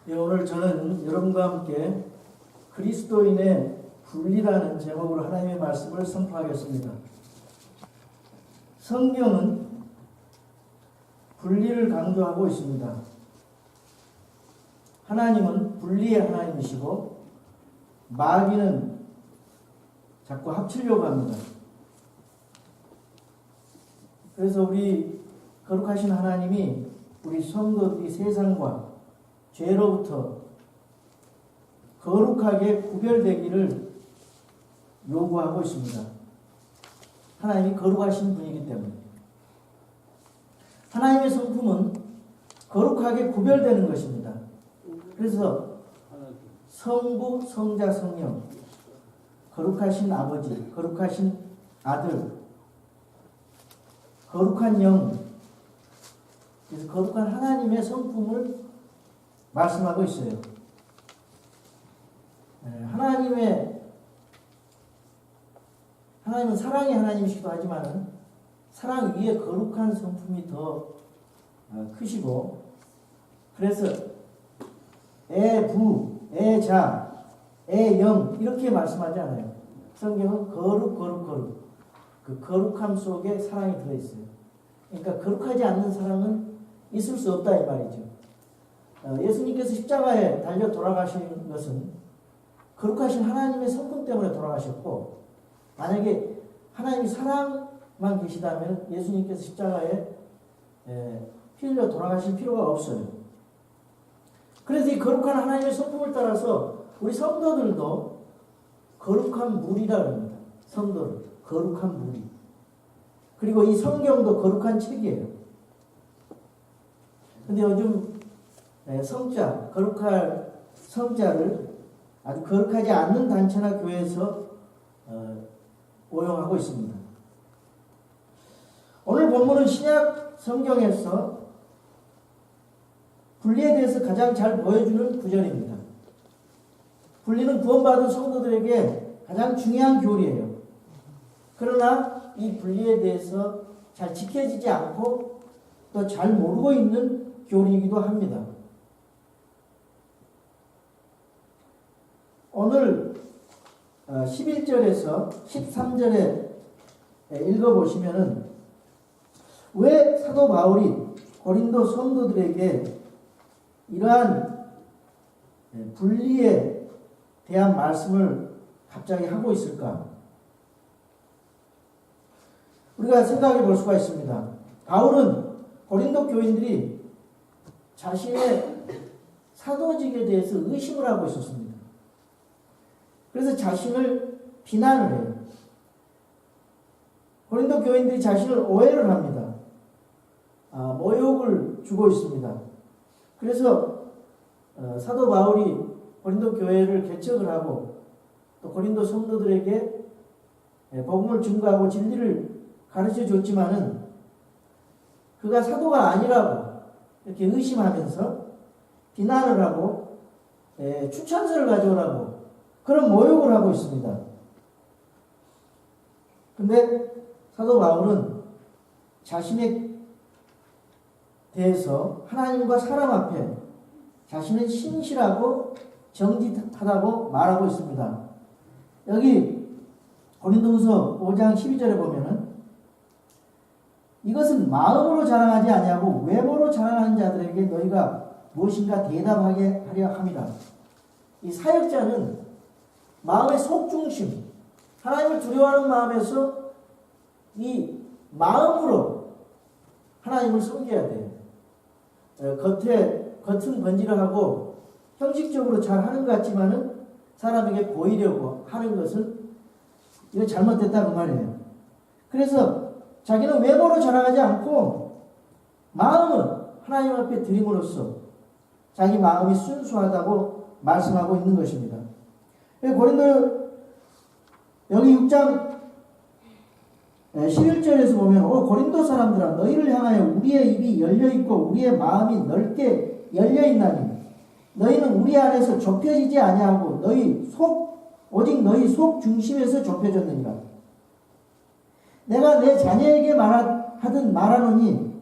예, 오늘 저는 여러분과 함께 그리스도인의 분리라는 제목으로 하나님의 말씀을 선포하겠습니다. 성경은 분리를 강조하고 있습니다. 하나님은 분리의 하나님이시고 마귀는 자꾸 합치려고 합니다. 그래서 우리 거룩하신 하나님이 우리 성도들이 세상과 죄로부터 거룩하게 구별되기를 요구하고 있습니다. 하나님이 거룩하신 분이기 때문에. 하나님의 성품은 거룩하게 구별되는 것입니다. 그래서 성부, 성자, 성령, 거룩하신 아버지, 거룩하신 아들, 거룩한 영, 그래서 거룩한 하나님의 성품을 말씀하고 있어요. 하나님은 사랑의 하나님이시기도 하지만 사랑 위에 거룩한 성품이 더 크시고, 그래서 애부, 애자, 애영 이렇게 말씀하지 않아요. 성경은 거룩 그 거룩함 속에 사랑이 들어있어요. 그러니까 거룩하지 않는 사랑은 있을 수 없다 이 말이죠. 예수님께서 십자가에 달려 돌아가신 것은 거룩하신 하나님의 성품 때문에 돌아가셨고, 만약에 하나님이 사랑만 계시다면 예수님께서 십자가에 피 흘려 돌아가실 필요가 없어요. 그래서 이 거룩한 하나님의 성품을 따라서 우리 성도들도 거룩한 무리라 합니다. 성도를 거룩한 무리. 그리고 이 성경도 거룩한 책이에요. 근데 요즘 성자, 거룩할 성자를 아주 거룩하지 않는 단체나 교회에서 오용하고 있습니다. 오늘 본문은 신약 성경에서 분리에 대해서 가장 잘 보여주는 구절입니다. 분리는 구원받은 성도들에게 가장 중요한 교리예요. 그러나 이 분리에 대해서 잘 지켜지지 않고 또 잘 모르고 있는 교리이기도 합니다. 오늘 11절에서 13절에 읽어보시면은 왜 사도 바울이 고린도 성도들에게 이러한 분리에 대한 말씀을 갑자기 하고 있을까? 우리가 생각해 볼 수가 있습니다. 바울은 고린도 교인들이 자신의 사도직에 대해서 의심을 하고 있었습니다. 그래서 자신을 비난을 해요. 고린도 교인들이 자신을 오해를 합니다. 모욕을 주고 있습니다. 그래서 사도 바울이 고린도 교회를 개척을 하고 또 고린도 성도들에게 복음을 증거하고 진리를 가르쳐 줬지만은 그가 사도가 아니라고 이렇게 의심하면서 비난을 하고 추천서를 가져오라고 그런 모욕을 하고 있습니다. 근데 사도 바울은 자신에 대해서 하나님과 사람 앞에 자신은 신실하고 정직하다고 말하고 있습니다. 여기 고린도후서 5장 12절에 보면은 이것은 마음으로 자랑하지 아니하고 외모로 자랑하는 자들에게 너희가 무엇인가 대답하게 하려 함이라. 이 사역자는 마음의 속중심, 하나님을 두려워하는 마음에서 이 마음으로 하나님을 섬겨야 돼요. 겉은 번지르하고 형식적으로 잘 하는 것 같지만은 사람에게 보이려고 하는 것은 이거 잘못됐다 그 말이에요. 그래서 자기는 외모로 자랑하지 않고 마음은 하나님 앞에 드림으로써 자기 마음이 순수하다고 말씀하고 있는 것입니다. 고린도 여기 6장 11절에서 보면 고린도 사람들아 너희를 향하여 우리의 입이 열려있고 우리의 마음이 넓게 열려있나니 너희는 우리 안에서 좁혀지지 아니하고 오직 너희 속 중심에서 좁혀졌느니라. 내가 내 자녀에게 하든 말하노니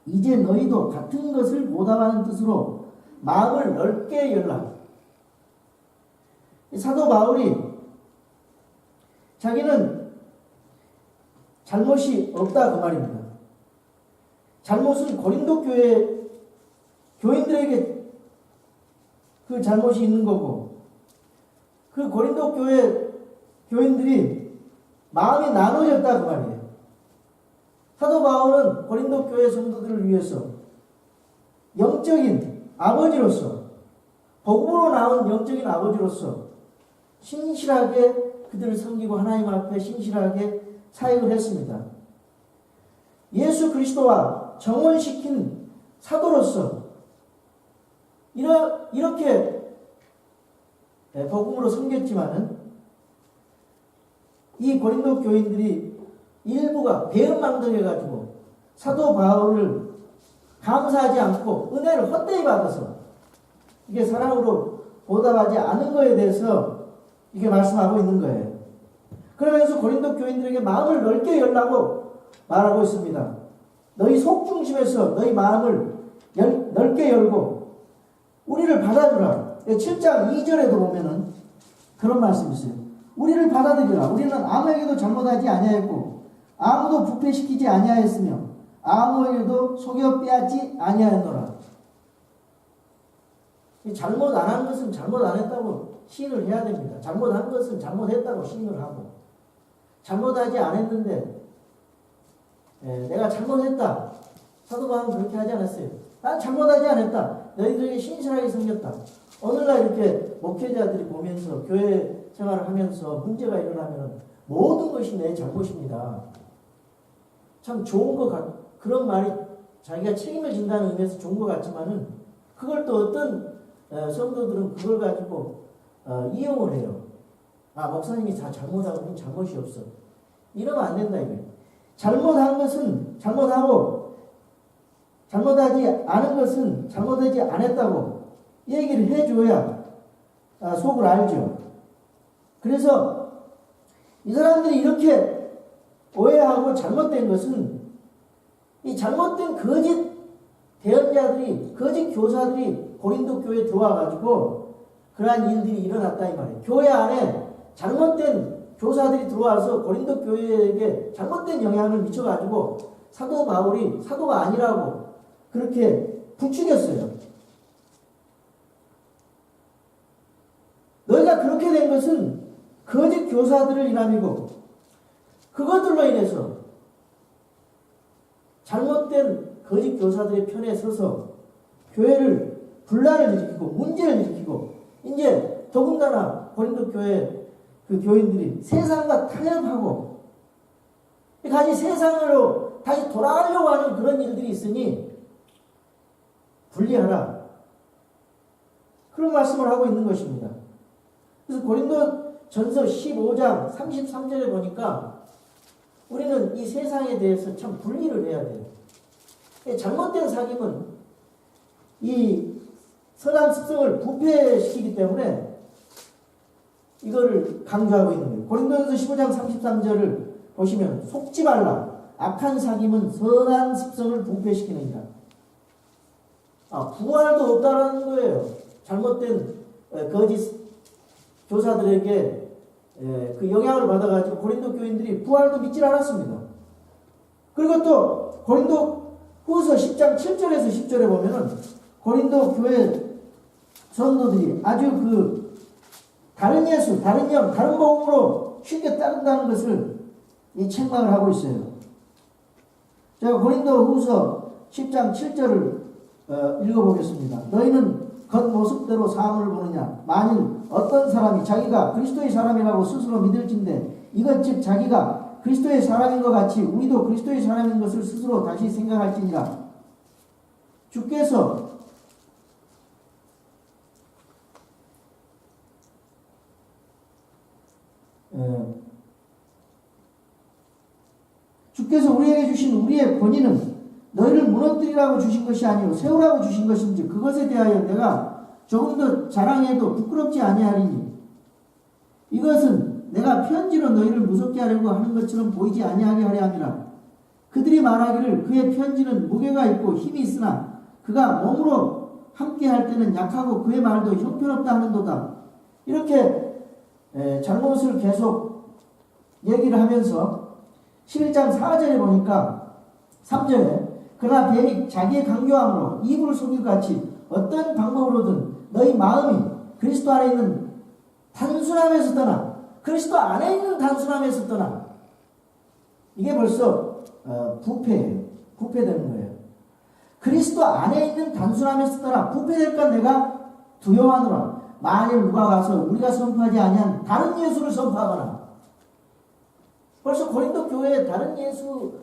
이제 너희도 같은 것을 보답하는 뜻으로 마음을 넓게 열라. 사도 바울이 자기는 잘못이 없다 그 말입니다. 잘못은 고린도 교회 교인들에게 그 잘못이 있는 거고, 그 고린도 교회 교인들이 마음이 나눠졌다 그 말이에요. 사도 바울은 고린도 교회 성도들을 위해서 영적인 아버지로서, 복음으로 나온 영적인 아버지로서 신실하게 그들을 섬기고 하나님 앞에 신실하게 사역을 했습니다. 예수 그리스도와 정원시킨 사도로서 이렇게 복음으로 섬겼지만은 이 고린도 교인들이 일부가 배은망덕해가지고 사도 바울을 감사하지 않고 은혜를 헛되이 받아서 이게 사랑으로 보답하지 않은 거에 대해서 이게 말씀하고 있는 거예요. 그러면서 고린도 교인들에게 마음을 넓게 열라고 말하고 있습니다. 너희 속 중심에서 너희 마음을 넓게 열고 우리를 받아주라. 7장 2절에도 보면은 그런 말씀이 있어요. 우리를 받아들이라. 우리는 아무에게도 잘못하지 아니하였고 아무도 부패시키지 아니하였으며 아무에게도 속여 빼앗지 아니하였노라. 잘못 안 한 것은 잘못 안 했다고 시인을 해야 됩니다. 잘못한 것은 잘못했다고 시인을 하고, 잘못하지 않았는데 내가 잘못했다. 사도 바울은 그렇게 하지 않았어요. 난 잘못하지 않았다. 너희들에게 신실하게 섬겼다. 오늘날 이렇게 목회자들이 보면서 교회 생활을 하면서 문제가 일어나면 모든 것이 내 잘못입니다. 참 좋은 것 같, 그런 말이 자기가 책임을 진다는 의미에서 좋은 것 같지만은 그걸 또 어떤 성도들은 그걸 가지고 이용을 해요. 아, 목사님이 다 잘못하고 우린 잘못이 없어. 이러면 안 된다 이거예요. 잘못한 것은 잘못하고 잘못하지 않은 것은 잘못하지 않았다고 얘기를 해줘야 속을 알죠. 그래서 이 사람들이 이렇게 오해하고 잘못된 것은 이 잘못된 거짓 대언자들이, 거짓 교사들이 고린도 교회에 들어와가지고 그러한 일들이 일어났다 이 말이에요. 교회 안에 잘못된 교사들이 들어와서 고린도 교회에게 잘못된 영향을 미쳐가지고 사도 바울이 사도가 아니라고 그렇게 부추겼어요. 너희가 그렇게 된 것은 거짓 교사들을 인함이고 그것들로 인해서 잘못된 거짓 교사들의 편에 서서 교회를 분란을 일으키고 문제를 일으키고 이제 더군다나 고린도 교회 그 교인들이 세상과 타협하고 다시 세상으로 다시 돌아가려고 하는 그런 일들이 있으니 분리하라. 그런 말씀을 하고 있는 것입니다. 그래서 고린도 전서 15장 33절에 보니까 우리는 이 세상에 대해서 참 분리를 해야 돼요. 잘못된 사귐은 이 선한 습성을 부패시키기 때문에 이거를 강조하고 있는 거예요. 고린도전서 15장 33절을 보시면 속지 말라. 악한 사귐은 선한 습성을 부패시키느니라. 부활도 없다라는 거예요. 잘못된 거짓 교사들에게 그 영향을 받아가지고 고린도 교인들이 부활도 믿질 않았습니다. 그리고 또 고린도 후서 10장 7절에서 10절에 보면은 고린도 교회 성도들이 아주 그 다른 예수, 다른 영, 다른 복음으로 쉽게 따른다는 것을 이 책망을 하고 있어요. 제가 고린도 후서 10장 7절을 읽어보겠습니다. 너희는 겉모습대로 사람을 보느냐? 만일 어떤 사람이 자기가 그리스도의 사람이라고 스스로 믿을진데 이것 즉 자기가 그리스도의 사람인 것 같이 우리도 그리스도의 사람인 것을 스스로 다시 생각할지니라. 주께서 우리에게 주신 우리의 권위는 너희를 무너뜨리라고 주신 것이 아니요 세우라고 주신 것인지 그것에 대하여 내가 조금 더 자랑해도 부끄럽지 아니하리니 이것은 내가 편지로 너희를 무섭게 하려고 하는 것처럼 보이지 아니하게 하려 함이라. 그들이 말하기를 그의 편지는 무게가 있고 힘이 있으나 그가 몸으로 함께 할 때는 약하고 그의 말도 형편없다 하는도다. 이렇게 잘못을 계속 얘기를 하면서 11장 4절에 보니까 3절에 그러나 뱀이 자기의 강교함으로 이불을 속일 같이 어떤 방법으로든 너희 마음이 그리스도 안에 있는 단순함에서 떠나 그리스도 안에 있는 단순함에서 떠나 이게 벌써 부패예요. 부패되는 거예요. 그리스도 안에 있는 단순함에서 떠나 부패될까 내가 두려워하노라. 만일 누가 가서 우리가 선포하지 아니한 다른 예수를 선포하거나 벌써 고린도 교회에 다른 예수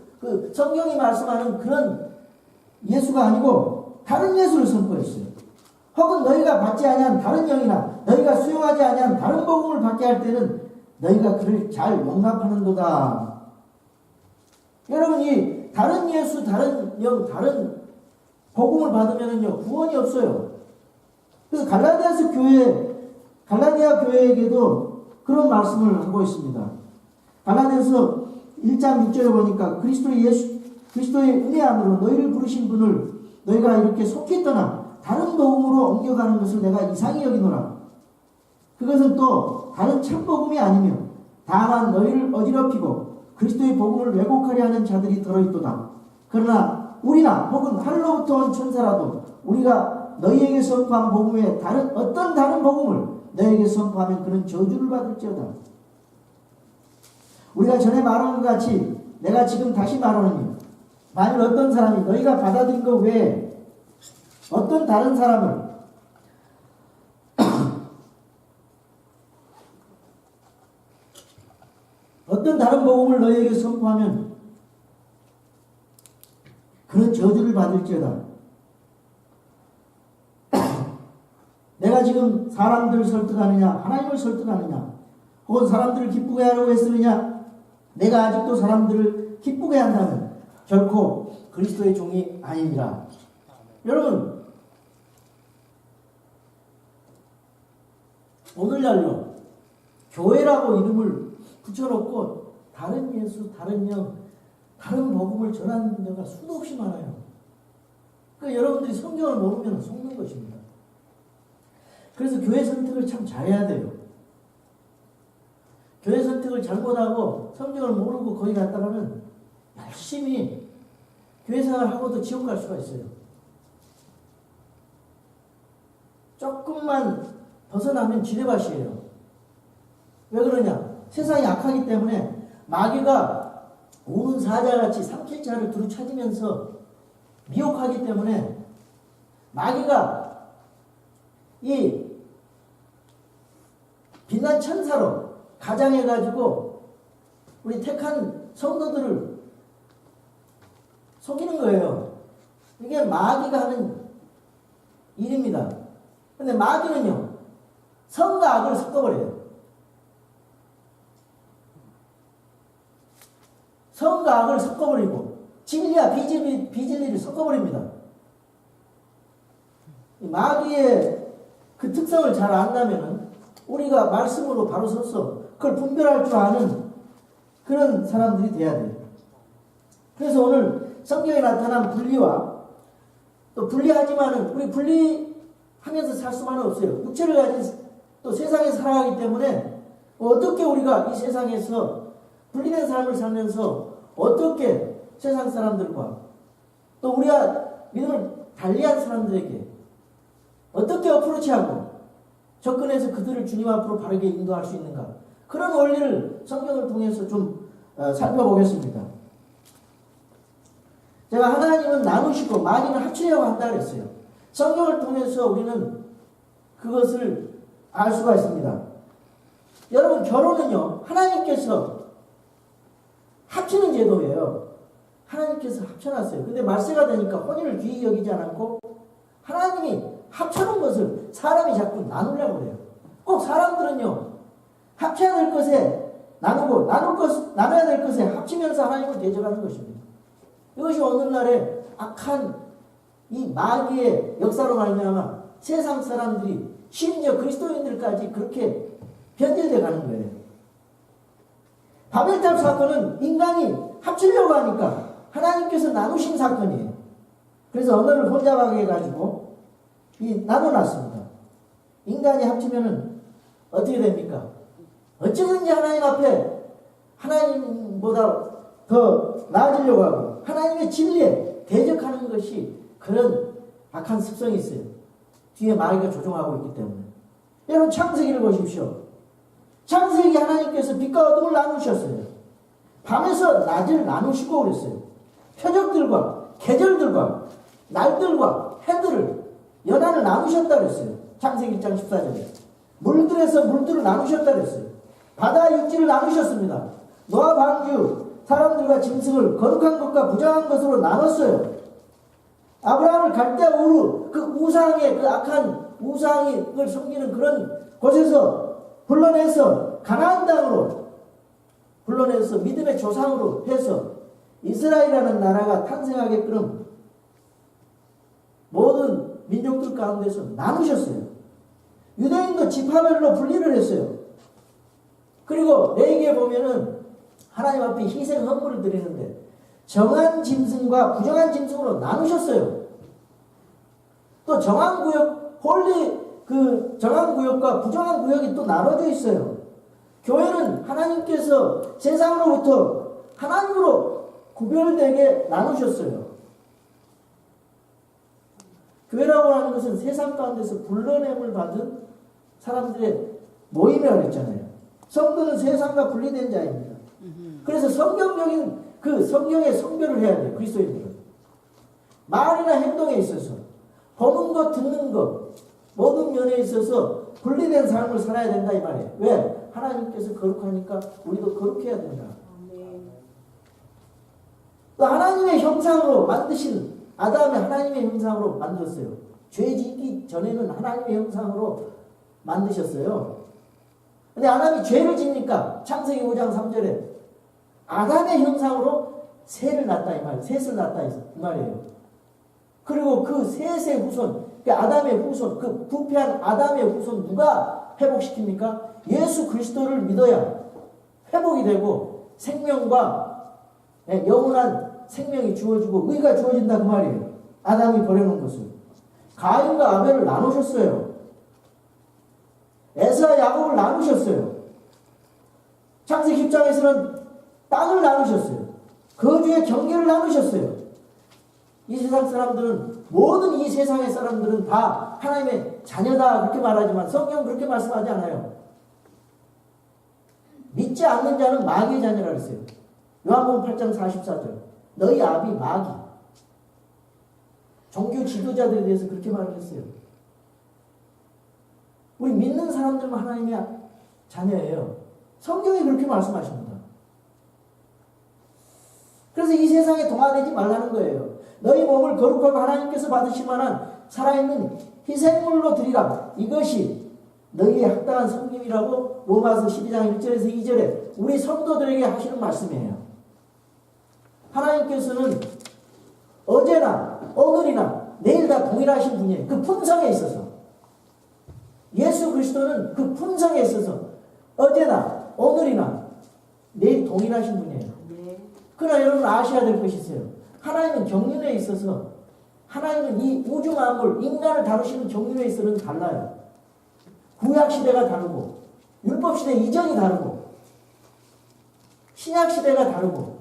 성경이 말씀하는 그런 예수가 아니고 다른 예수를 선포했어요. 혹은 너희가 받지 아니한 다른 영이나 너희가 수용하지 아니한 다른 복음을 받게 할 때는 너희가 그를 잘 용납하는도다. 여러분 이 다른 예수, 다른 영, 다른 복음을 받으면은요 구원이 없어요. 그래서 갈라디아 교회에게도 그런 말씀을 하고 있습니다. 갈라디아서 1장 6절에 보니까 그리스도의 은혜 안으로 너희를 부르신 분을 너희가 이렇게 속히 떠나 다른 복음으로 옮겨가는 것을 내가 이상히 여기노라. 그것은 또 다른 참 복음이 아니며 다만 너희를 어지럽히고 그리스도의 복음을 왜곡하려 하는 자들이 들어있도다. 그러나 우리나 혹은 하늘로부터 온 천사라도 우리가 너희에게 선포한 복음 외에 어떤 다른 복음을 너희에게 선포하면 그는 저주를 받을지어다. 우리가 전에 말한 것 같이 내가 지금 다시 말하노니 만일 어떤 사람이 너희가 받아들인 것 외에 어떤 다른 사람을 어떤 다른 복음을 너희에게 선포하면 그는 저주를 받을지어다. 내가 지금 사람들을 설득하느냐 하나님을 설득하느냐 혹은 사람들을 기쁘게 하려고 했으느냐 내가 아직도 사람들을 기쁘게 한다면 결코 그리스도의 종이 아니니라. 여러분 오늘날요 교회라고 이름을 붙여놓고 다른 예수, 다른 영, 다른 복음을 전하는 데가 수도 없이 많아요. 그러니까 여러분들이 성경을 모르면 속는 것입니다. 그래서 교회 선택을 참 잘해야 돼요. 교회 선택을 잘못하고 성경을 모르고 거기 갔다가는 열심히 교회 생활을 하고도 지옥 갈 수가 있어요. 조금만 벗어나면 지뢰밭이에요. 왜 그러냐? 세상이 악하기 때문에 마귀가 우는 사자같이 삼킬 자를 두루 찾으면서 미혹하기 때문에 마귀가 이 빛난 천사로 가장해가지고 우리 택한 성도들을 속이는 거예요. 이게 마귀가 하는 일입니다. 근데 마귀는요 선과 악을 섞어버려요. 선과 악을 섞어버리고 진리와 비진리를 섞어버립니다. 마귀의 그 특성을 잘 안다면은 우리가 말씀으로 바로 서서 그걸 분별할 줄 아는 그런 사람들이 돼야 돼요. 그래서 오늘 성경에 나타난 분리와 또 분리하지만은 우리 분리하면서 살 수만은 없어요. 육체를 가진 또 세상에 살아가기 때문에 어떻게 우리가 이 세상에서 분리된 삶을 살면서 어떻게 세상 사람들과 또 우리가 믿음을 달리한 사람들에게 어떻게 어프로치하고 접근해서 그들을 주님 앞으로 바르게 인도할 수 있는가, 그런 원리를 성경을 통해서 좀 살펴보겠습니다. 제가 하나님은 나누시고 마귀는 합치려고 한다 그랬어요. 성경을 통해서 우리는 그것을 알 수가 있습니다. 여러분 결혼은요 하나님께서 합치는 제도예요. 하나님께서 합쳐놨어요. 근데 말세가 되니까 혼인을 귀히 여기지 않았고 하나님이 합쳐놓은 것을 사람이 자꾸 나누려고 해요. 꼭 사람들은요 합쳐야 될 것에 나누고 나눠야 될 것에 합치면서 하나님을 대적하는 것입니다. 이것이 오늘날의 악한 이 마귀의 역사로 말미암아 세상 사람들이 심지어 그리스도인들까지 그렇게 변질돼 가는 거예요. 바벨탑 사건은 인간이 합치려고 하니까 하나님께서 나누신 사건이에요. 그래서 언어를 혼잡하게 해가지고 나눠놨습니다. 인간이 합치면은 어떻게 됩니까? 어쩌든지 하나님 앞에 하나님보다 더 나아지려고 하고 하나님의 진리에 대적하는 것이 그런 악한 습성이 있어요. 뒤에 마귀가 조종하고 있기 때문에. 여러분 창세기를 보십시오. 창세기 하나님께서 빛과 어둠을 나누셨어요. 밤에서 낮을 나누시고 그랬어요. 표적들과 계절들과 날들과 해들을 연한을 나누셨다 그랬어요. 창세기 1장 14절에. 물들에서 물들을 나누셨다 그랬어요. 바다 육지를 나누셨습니다. 노아 방주 사람들과 짐승을 거룩한 것과 부정한 것으로 나눴어요. 아브라함을 갈대아 우르 그 우상의 그 악한 우상을 섬기는 그런 곳에서 불러내서 가나안 땅으로 불러내서 믿음의 조상으로 해서 이스라엘이라는 나라가 탄생하게끔 모든 민족들 가운데서 나누셨어요. 유대인도 지파별로 분리를 했어요. 그리고 레위기에 보면은 하나님 앞에 희생 헌물을 드리는데 정한 짐승과 부정한 짐승으로 나누셨어요. 또 정한 구역, 정한 구역과 부정한 구역이 또 나눠져 있어요. 교회는 하나님께서 세상으로부터 하나님으로 구별되게 나누셨어요. 교회라고 하는 것은 세상 가운데서 불러냄을 받은 사람들의 모임이라고 했잖아요. 성도는 세상과 분리된 자입니다. 그래서 성경적인 그 성경의 성별을 해야 돼요. 그리스도인들은. 말이나 행동에 있어서 보는 것, 듣는 것 모든 면에 있어서 분리된 삶을 살아야 된다 이 말이에요. 왜? 하나님께서 거룩하니까 우리도 거룩해야 된다. 또 하나님의 형상으로 만드신 아담이 하나님의 형상으로 만들었어요. 죄 짓기 전에는 하나님의 형상으로 만드셨어요. 근데 아담이 죄를 짓니까 창세기 5장 3절에 아담의 형상으로 셋을 낳았다 이 말이에요. 셋을 낳았다 이 말이에요. 그리고 그 셋의 후손, 그 아담의 후손, 그 부패한 아담의 후손 누가 회복시킵니까? 예수 그리스도를 믿어야 회복이 되고 생명과 영원한 생명이 주어지고 의가 주어진다 그 말이에요. 아담이 버려놓은 것을. 가인과 아벨을 나누셨어요. 에사와 야곱을 나누셨어요. 창세기 10장에서는 땅을 나누셨어요. 거주의 경계를 나누셨어요. 이 세상 사람들은 모든 이 세상의 사람들은 다 하나님의 자녀다 그렇게 말하지만 성경은 그렇게 말씀하지 않아요. 믿지 않는 자는 마귀의 자녀라 그랬어요. 요한복음 8장 44절. 너희 아비 마귀. 종교 지도자들에 대해서 그렇게 말을 했어요. 우리 믿는 사람들만 하나님의 자녀예요. 성경이 그렇게 말씀하십니다. 그래서 이 세상에 동화되지 말라는 거예요. 너희 몸을 거룩하고 하나님께서 받으실 만한 살아있는 희생물로 드리라. 이것이 너희의 합당한 섬김이라고 로마서 12장 1절에서 2절에 우리 성도들에게 하시는 말씀이에요. 하나님께서는 어제나 오늘이나 내일 다 동일하신 분이에요. 그 품성에 있어서. 예수 그리스도는 그 품성에 있어서 어제나 오늘이나 내일 동일하신 분이에요. 그러나 여러분 아셔야 될 것이 있어요. 하나님은 경륜에 있어서 하나님은 이 우주 만물 인간을 다루시는 경륜에 있어서는 달라요. 구약시대가 다르고 율법시대 이전이 다르고 신약시대가 다르고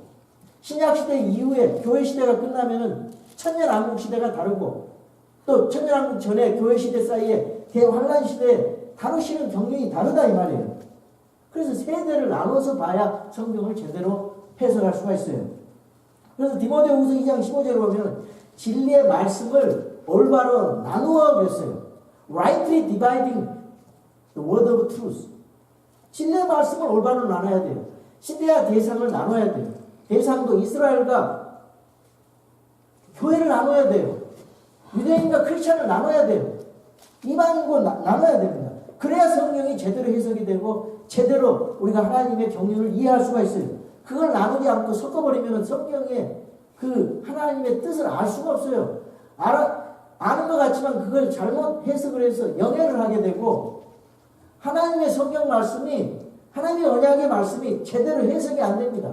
신약시대 이후에 교회시대가 끝나면은 천년왕국시대가 다르고 또 천년왕국 전에 교회시대 사이에 대환란시대에 다루시는 경륜이 다르다 이 말이에요. 그래서 세대를 나눠서 봐야 성경을 제대로 해석할 수가 있어요. 그래서 디모데후서 2장 15절에 보면 진리의 말씀을 올바로 나누어 그랬어요. Rightly dividing the word of truth. 진리의 말씀을 올바로 나눠야 돼요. 시대와 대상을 나눠야 돼요. 대상도 이스라엘과 교회를 나눠야 돼요. 유대인과 크리스찬을 나눠야 돼요. 이방인과 나눠야 됩니다. 그래야 성경이 제대로 해석이 되고 제대로 우리가 하나님의 경륜을 이해할 수가 있어요. 그걸 나누지 않고 섞어버리면 성경의 그 하나님의 뜻을 알 수가 없어요. 아는 것 같지만 그걸 잘못 해석을 해서 영해를 하게 되고 하나님의 성경 말씀이 하나님의 언약의 말씀이 제대로 해석이 안 됩니다.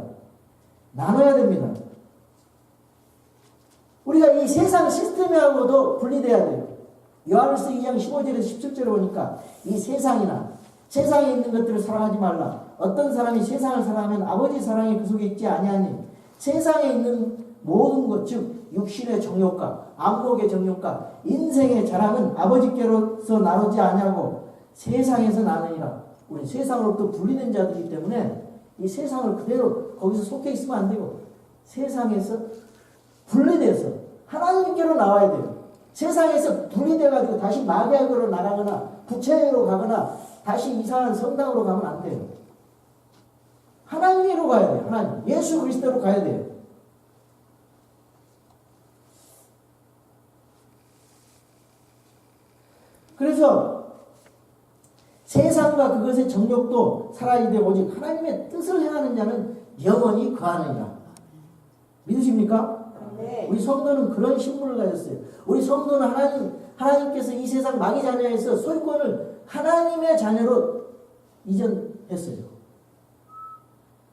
나눠야 됩니다. 우리가 이 세상 시스템하고도 분리돼야 돼요. 요한일서 2장 15절에서 17절에 보니까 이 세상에 있는 것들을 사랑하지 말라. 어떤 사람이 세상을 사랑하면 아버지 사랑이 그 속에 있지 아니하니 세상에 있는 모든 것, 즉 육신의 정욕과 안목의 정욕과 인생의 자랑은 아버지께로서 나오지 아니하고 세상에서 나느니라. 우리 세상으로부터 분리된 자들이기 때문에 이 세상을 그대로 거기서 속해 있으면 안 되고 세상에서 분리돼서 하나님께로 나와야 돼요. 세상에서 분리돼가지고 다시 마귀에게로 나가거나 부채로 가거나 다시 이상한 성당으로 가면 안 돼요. 하나님으로 가야 돼요. 하나님. 예수 그리스도로 가야 돼요. 그래서 세상과 그것의 정욕도 사라지되 오직 하나님의 뜻을 행하는 자는 영원히 거하느니라. 믿으십니까? 네. 우리 성도는 그런 신분을 가졌어요. 우리 성도는 하나님께서 이 세상 마귀 자녀에서 소유권을 하나님의 자녀로 이전했어요.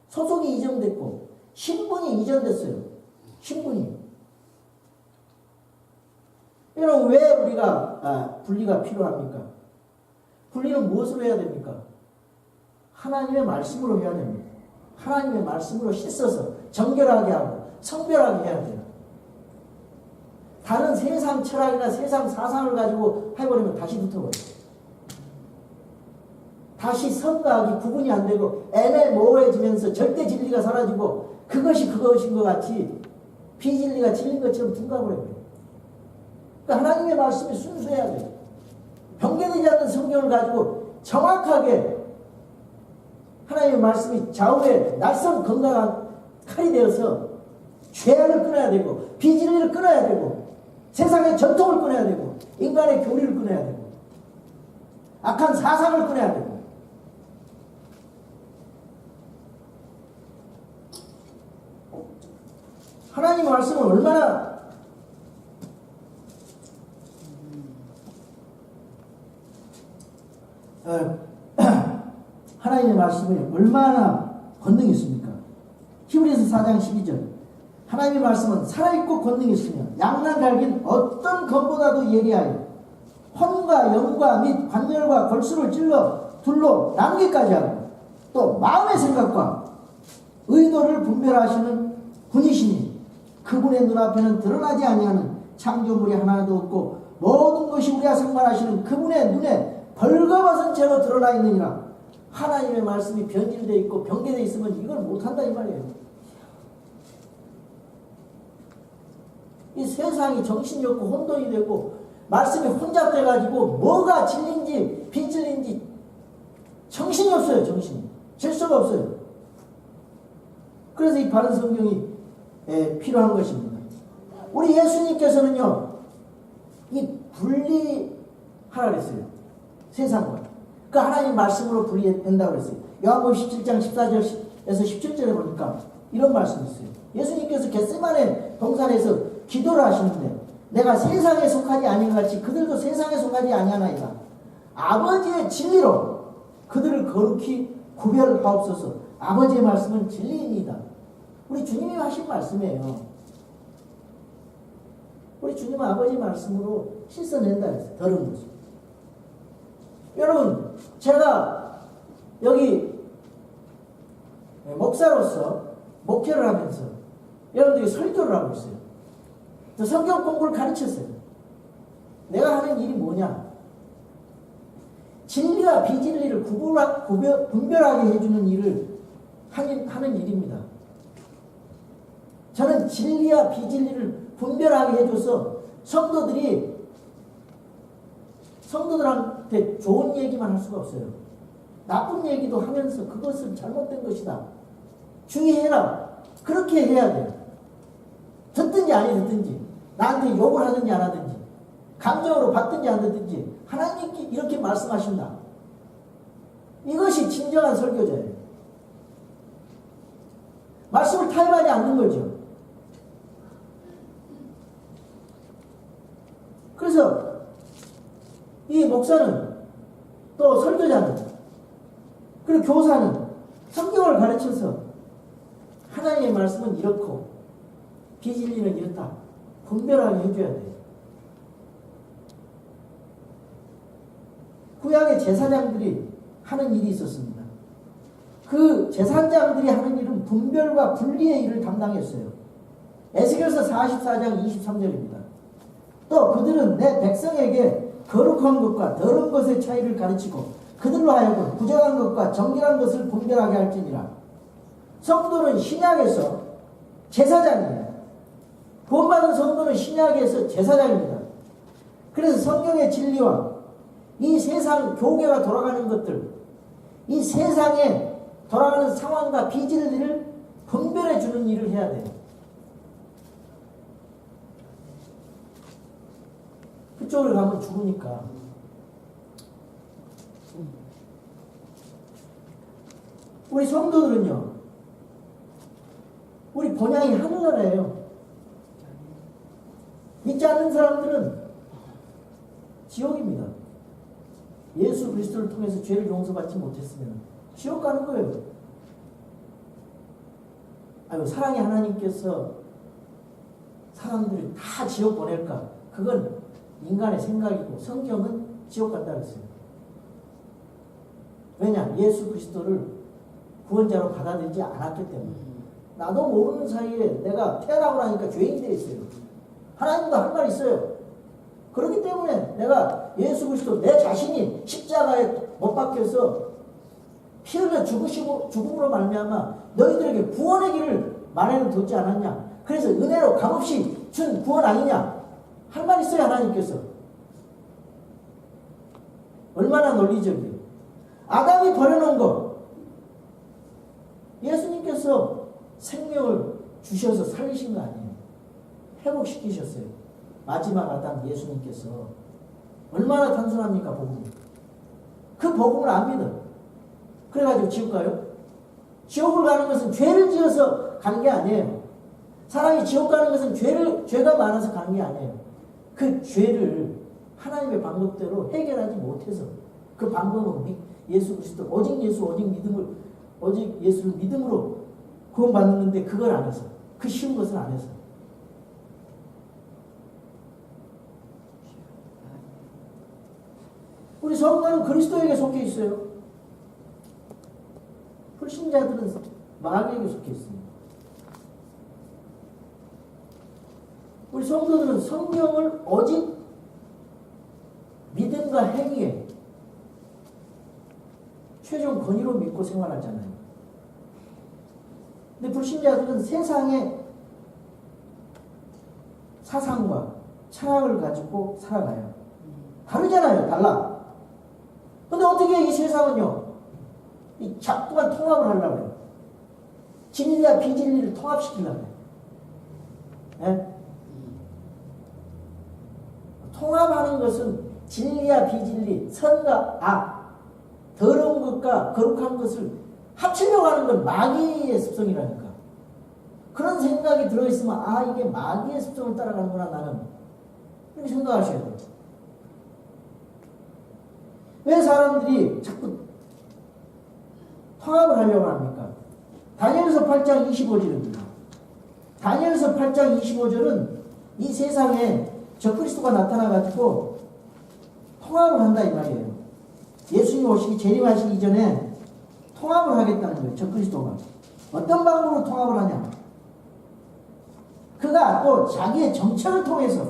소속이 이전됐고 신분이 이전됐어요. 신분이. 여러분 왜 우리가 분리가 필요합니까? 분리는 무엇으로 해야 됩니까? 하나님의 말씀으로 해야 됩니다. 하나님의 말씀으로 씻어서 정결하게 하고 성별하게 해야 돼요. 다른 세상 철학이나 세상 사상을 가지고 해버리면 다시 붙어버려요. 다시 선과 악이 구분이 안 되고 애매모호해지면서 절대 진리가 사라지고 그것이 그것인 것 같이 비진리가 진리인 것처럼 둔가버려요. 그러니까 하나님의 말씀이 순수해야 돼요. 변개되지 않는 성경을 가지고 정확하게 하나님의 말씀이 좌우에 낯선 건강한 칼이 되어서 죄악을 끊어야 되고 비진리를 끊어야 되고 세상의 전통을 끊어야 되고 인간의 교리를 끊어야 되고 악한 사상을 끊어야 되고 하나님의 말씀은 얼마나 하나님의 말씀이 얼마나 권능이 있습니까? 히브리서 4장 12절 하나님의 말씀은 살아있고 권능이 있으며 양난 갈긴 어떤 검보다도 예리하여 혼과 영과 및 관절과 골수를 찔러 둘로 나누기까지 하고 또 마음의 생각과 의도를 분별하시는 분이시니 그분의 눈앞에는 드러나지 아니하는 창조물이 하나도 없고 모든 것이 우리가 상관하시는 그분의 눈에 벌거벗은 채로 드러나 있느니라. 하나님의 말씀이 변질되어 있고 변개되어 있으면 이걸 못한다 이 말이에요. 이 세상이 정신이 없고 혼돈이 되고 말씀이 혼잡돼가지고 뭐가 진리인지 비진리인지 정신이 없어요. 정신이. 질서가 없어요. 그래서 이 바른 성경이 필요한 것입니다. 우리 예수님께서는요 이 분리하라 그랬어요. 세상과 그 하나님 말씀으로 분리된다고 그랬어요. 요한복음 17장 14절에서 17절에 보니까 이런 말씀이 있어요. 예수님께서 겟세마네 동산에서 기도를 하시는데 내가 세상에 속하지 아닌 같이 그들도 세상에 속하지 아니하나이다. 아버지의 진리로 그들을 거룩히 구별하옵소서. 아버지의 말씀은 진리입니다. 우리 주님이 하신 말씀이에요. 우리 주님은 아버지 말씀으로 씻어낸다 했어요. 더러운 것을. 여러분 제가 여기 목사로서 목회를 하면서 여러분들이 설교를 하고 있어요. 저 성경 공부를 가르쳤어요. 내가 하는 일이 뭐냐? 진리와 비진리를 분별하게 해주는 일을 하는 일입니다. 저는 진리와 비진리를 분별하게 해줘서 성도들한테 좋은 얘기만 할 수가 없어요. 나쁜 얘기도 하면서 그것은 잘못된 것이다. 주의해라. 그렇게 해야 돼요. 듣든지 아니 듣든지 나한테 욕을 하든지 안 하든지 감정으로 받든지 안 듣든지 하나님께 이렇게 말씀하신다. 이것이 진정한 설교자예요. 말씀을 타협하지 않는 거죠. 그래서 이 목사는 또 설교자는 그리고 교사는 성경을 가르쳐서 하나님의 말씀은 이렇고 비진리는 이렇다. 분별하게 해줘야 돼요. 구약의 제사장들이 하는 일이 있었습니다. 그 제사장들이 하는 일은 분별과 분리의 일을 담당했어요. 에스겔서 44장 23절입니다. 또 그들은 내 백성에게 거룩한 것과 더러운 것의 차이를 가르치고 그들로 하여금 부정한 것과 정결한 것을 분별하게 할지니라. 성도는 신약에서 제사장이에요. 구원받은 성도는 신약에서 제사장입니다. 그래서 성경의 진리와 이 세상 교계가 돌아가는 것들, 이 세상에 돌아가는 상황과 비진리를 분별해 주는 일을 해야 돼요. 그쪽으로 가면 죽으니까. 우리 성도들은요, 우리 본향이 하늘나라예요. 믿지 않는 사람들은 지옥입니다. 예수 그리스도를 통해서 죄를 용서받지 못했으면 지옥 가는 거예요. 아유, 사랑의 하나님께서 사람들을 다 지옥 보낼까? 그건 인간의 생각이고 성경은 지옥 간다 그랬어요. 왜냐? 예수 그리스도를 구원자로 받아들이지 않았기 때문에. 나도 모르는 사이에 내가 태어나고 나니까 죄인이 되어 있어요. 하나님도 할 말 있어요. 그렇기 때문에 내가 예수 그리스도 내 자신이 십자가에 못 박혀서 피 흘려 죽음으로 말미암아 너희들에게 구원의 길을 마련해 뒀지 않았냐. 그래서 은혜로 값없이 준 구원 아니냐. 할 말 있어요. 하나님께서. 얼마나 논리적이에요. 아담이 버려놓은 거 예수님께서 생명을 주셔서 살리신 거 아니에요. 회복시키셨어요. 마지막 아담 예수님께서. 얼마나 단순합니까, 복음이. 그 복음을 안 믿어. 그래가지고 지옥 가요? 지옥을 가는 것은 죄를 지어서 가는 게 아니에요. 사람이 지옥 가는 것은 죄가 많아서 가는 게 아니에요. 그 죄를 하나님의 방법대로 해결하지 못해서 그 방법은 예수 그리스도 오직 예수를 믿음으로 구원받는데 그걸 안 해서 그 쉬운 것을 안 해서 우리 성도는 그리스도에게 속해 있어요. 불신자들은 마귀에게 속해 있습니다. 우리 성도들은 성경을 오직 믿음과 행위에 최종 권위로 믿고 생활하잖아요. 근데 불신자들은 세상의 사상과 철학을 가지고 살아가요. 다르잖아요. 달라. 근데 어떻게 이 세상은요, 이 자꾸만 통합을 하려고 해요. 진리와 비진리를 통합시키려고 해요. 네? 통합하는 것은 진리와 비진리, 선과 악, 더러운 것과 거룩한 것을 합치려고 하는 건 마귀의 습성이라니까. 그런 생각이 들어있으면 아, 이게 마귀의 습성을 따라가는구나 나는. 이렇게 생각하셔야 돼요. 왜 사람들이 자꾸 통합을 하려고 합니까? 다니엘서 8장 25절입니다. 다니엘서 8장 25절은 이 세상에 적그리스도가 나타나가지고 통합을 한다 이 말이에요. 예수님 오시기 재림하시기 이전에 통합을 하겠다는 거예요. 적그리스도가. 어떤 방법으로 통합을 하냐? 그가 또 자기의 정책을 통해서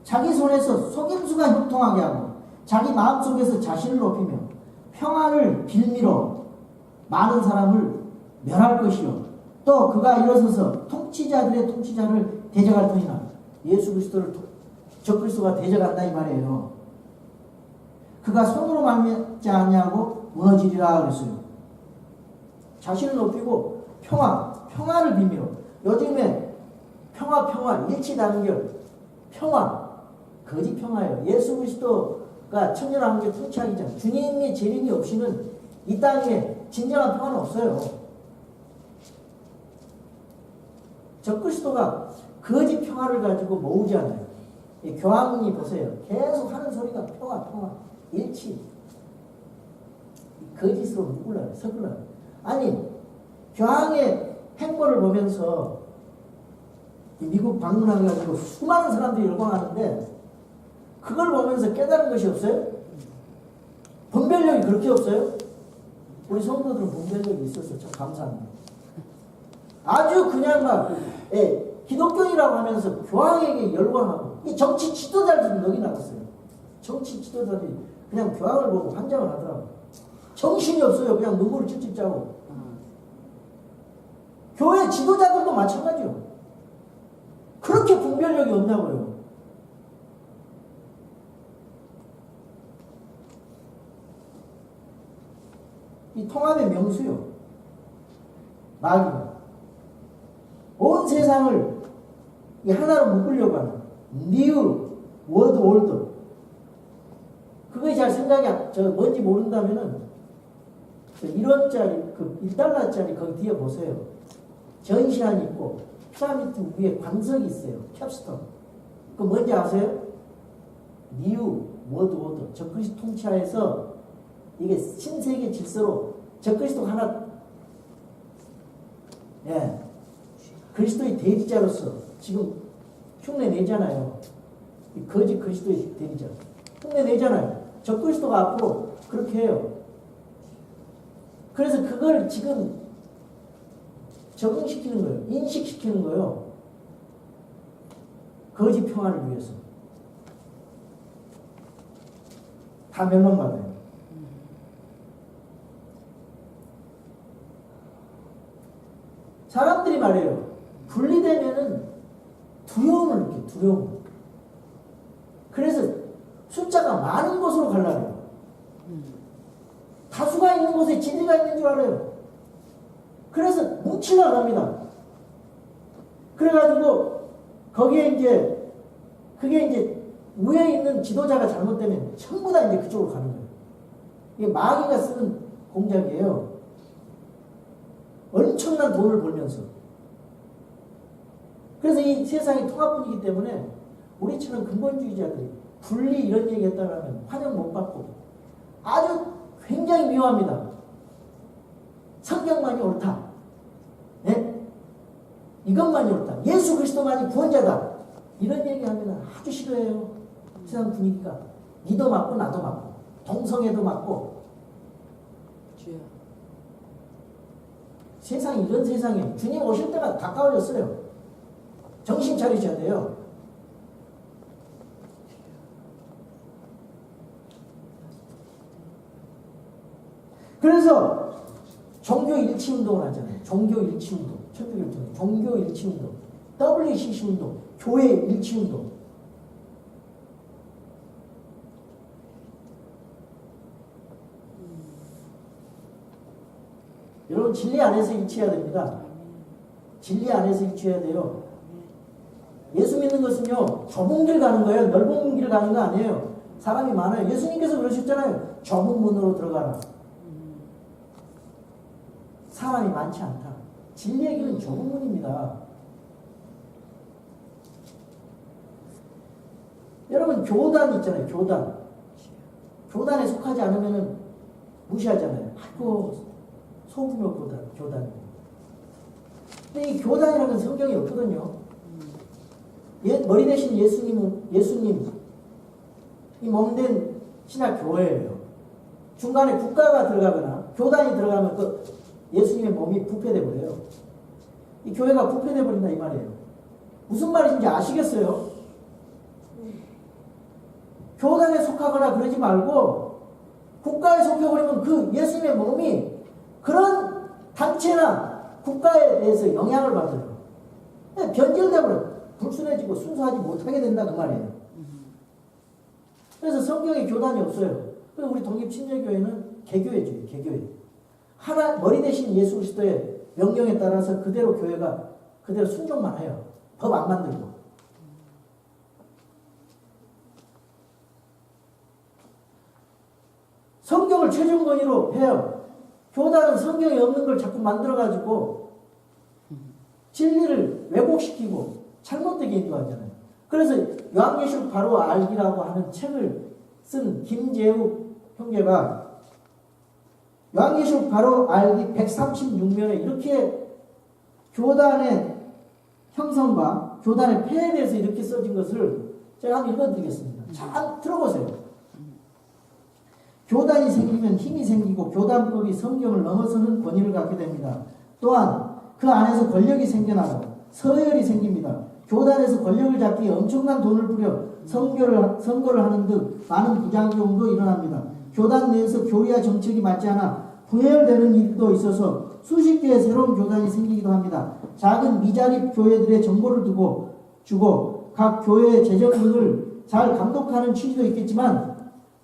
자기 손에서 속임수가 형통하게 하고 자기 마음속에서 자신을 높이며 평안을 빌미로 많은 사람을 멸할 것이요. 또 그가 일어서서 통치자들의 통치자를 대적할 터이나 예수 그리스도를 적그리스도가 대적한다 이 말이에요. 그가 손으로 말미암지 아니하고 무너지리라 그랬어요. 자신을 높이고 평화를 빌미로. 요즘에 평화 일치단결 평화 거짓 평화예요. 예수 그리스도가 천년왕국의 통치하기잖아요. 주님의 재림이 없이는 이 땅에 진정한 평화는 없어요. 적그리스도가 거짓 평화를 가지고 모으잖아요. 교황이 보세요. 계속 하는 소리가 평화, 일치. 거짓으로 누굴라, 섞으라. 아니, 교황의 행보를 보면서 미국 방문해가지고 수많은 사람들이 열광하는데 그걸 보면서 깨달은 것이 없어요? 분별력이 그렇게 없어요? 우리 성도들은 분별력이 있어서 참 감사합니다. 아주 그냥 막 기독교인이라고 하면서 교황에게 열광하고 이 정치 지도자들이 여기 나왔어요. 정치 지도자들이 그냥 교황을 보고 환장을 하더라고요. 정신이 없어요. 그냥 눈물을 찔찔 짜고. 교회 지도자들도 마찬가지요. 그렇게 분별력이 없냐고요. 이 통합의 명수요. 마귀가 온 세상을 이 하나로 묶으려고 하는 뉴 워드 올드. 그게 잘 생각이 뭔지 모른다면은 1원짜리 그 1달러짜리 거기 뒤에 보세요. 전시안이 있고 피라미드 위에 광석이 있어요. 캡스톤. 그 뭔지 아세요? 뉴 워드 오더. 적그리스도 통치하에서 이게 신세계 질서로 적그리스도 하나 그리스도의 대리자로서 지금 흉내 내잖아요. 이 거짓 그리스도의 대리자 흉내 내잖아요. 적그리스도가 앞으로 그렇게 해요. 그래서 그걸 지금 적응시키는 거예요. 인식시키는 거예요. 거짓 평화를 위해서. 다 멸망받아요. 사람들이 말해요. 분리되면은 두려움을 느껴요. 두려움. 그래서 숫자가 많은 곳으로 가려고. 다수가 있는 곳에 진리가 있는 줄 알아요. 그래서 뭉치려고 합니다. 그래가지고 거기에 이제 그게 이제 위에 있는 지도자가 잘못되면 전부 다 이제 그쪽으로 가는 거예요. 이게 마귀가 쓰는 공작이에요. 엄청난 돈을 벌면서. 그래서 이 세상이 통합뿐이기 때문에 우리처럼 근본주의자들이 분리 이런 얘기 했다면 환영 못 받고 아주 굉장히 미워합니다. 성경만이 옳다. 네? 이것만이 옳다. 예수 그리스도만이 구원자다. 이런 얘기하면 아주 싫어해요. 세상 분위기가. 니도 맞고 나도 맞고 동성애도 맞고. 세상이 이런 세상이에요. 주님 오실 때가 가까워졌어요. 정신 차리셔야 돼요. 그래서 종교 일치 운동을 하잖아요. 종교 일치 운동, 천주교처럼 종교 일치 운동, WCC 운동, 교회 일치 운동. 여러분 진리 안에서 일치해야 됩니다. 진리 안에서 일치해야 돼요. 예수 믿는 것은요 좁은 길 가는 거예요. 넓은 길 가는 거 아니에요. 사람이 많아요. 예수님께서 그러셨잖아요. 좁은 문으로 들어가라. 사람이 많지 않다. 진리의 길은 좁은 문입니다. 여러분 교단 있잖아요. 교단. 교단에 속하지 않으면 무시하잖아요. 아이고 소규모 교단. 근데 이 교단이라는 건 성경에 없거든요. 머리 대신 예수님 이 몸된 신학교회예요. 중간에 국가가 들어가거나 교단이 들어가면 그 예수님의 몸이 부패돼 버려요. 이 교회가 부패돼 버린다 이 말이에요. 무슨 말인지 아시겠어요? 교단에 속하거나 그러지 말고 국가에 속해버리면 그 예수님의 몸이 그런 단체나 국가에 대해서 영향을 받아요. 변질되버려요. 불순해지고 순수하지 못하게 된다 그 말이에요. 그래서 성경에 교단이 없어요. 그래서 우리 독립침례교회는 개교회죠. 개교회. 하나 머리 대신 예수 그리스도의 명령에 따라서 그대로 교회가 그대로 순종만 해요. 법 안 만들고. 성경을 최종 권위로 해요. 교단은 성경에 없는 걸 자꾸 만들어가지고 진리를 왜곡시키고 잘못되게 인도하잖아요. 그래서 요한계시록 바로 알기라고 하는 책을 쓴 김재욱 형제가 요한계시록 바로 알기 136면에 이렇게 교단의 형성과 교단의 폐해에 대해서 이렇게 써진 것을 제가 한번 읽어드리겠습니다. 잘 들어보세요. 교단이 생기면 힘이 생기고 교단법이 성경을 넘어서는 권위를 갖게 됩니다. 또한 그 안에서 권력이 생겨나고 서열이 생깁니다. 교단에서 권력을 잡기 위해 엄청난 돈을 뿌려 선거를 하는 듯 많은 부작용도 일어납니다. 교단 내에서 교리와 정책이 맞지 않아 분열되는 일도 있어서 수십 개의 새로운 교단이 생기기도 합니다. 작은 미자립 교회들의 정보를 주고 각 교회의 재정을 잘 감독하는 취지도 있겠지만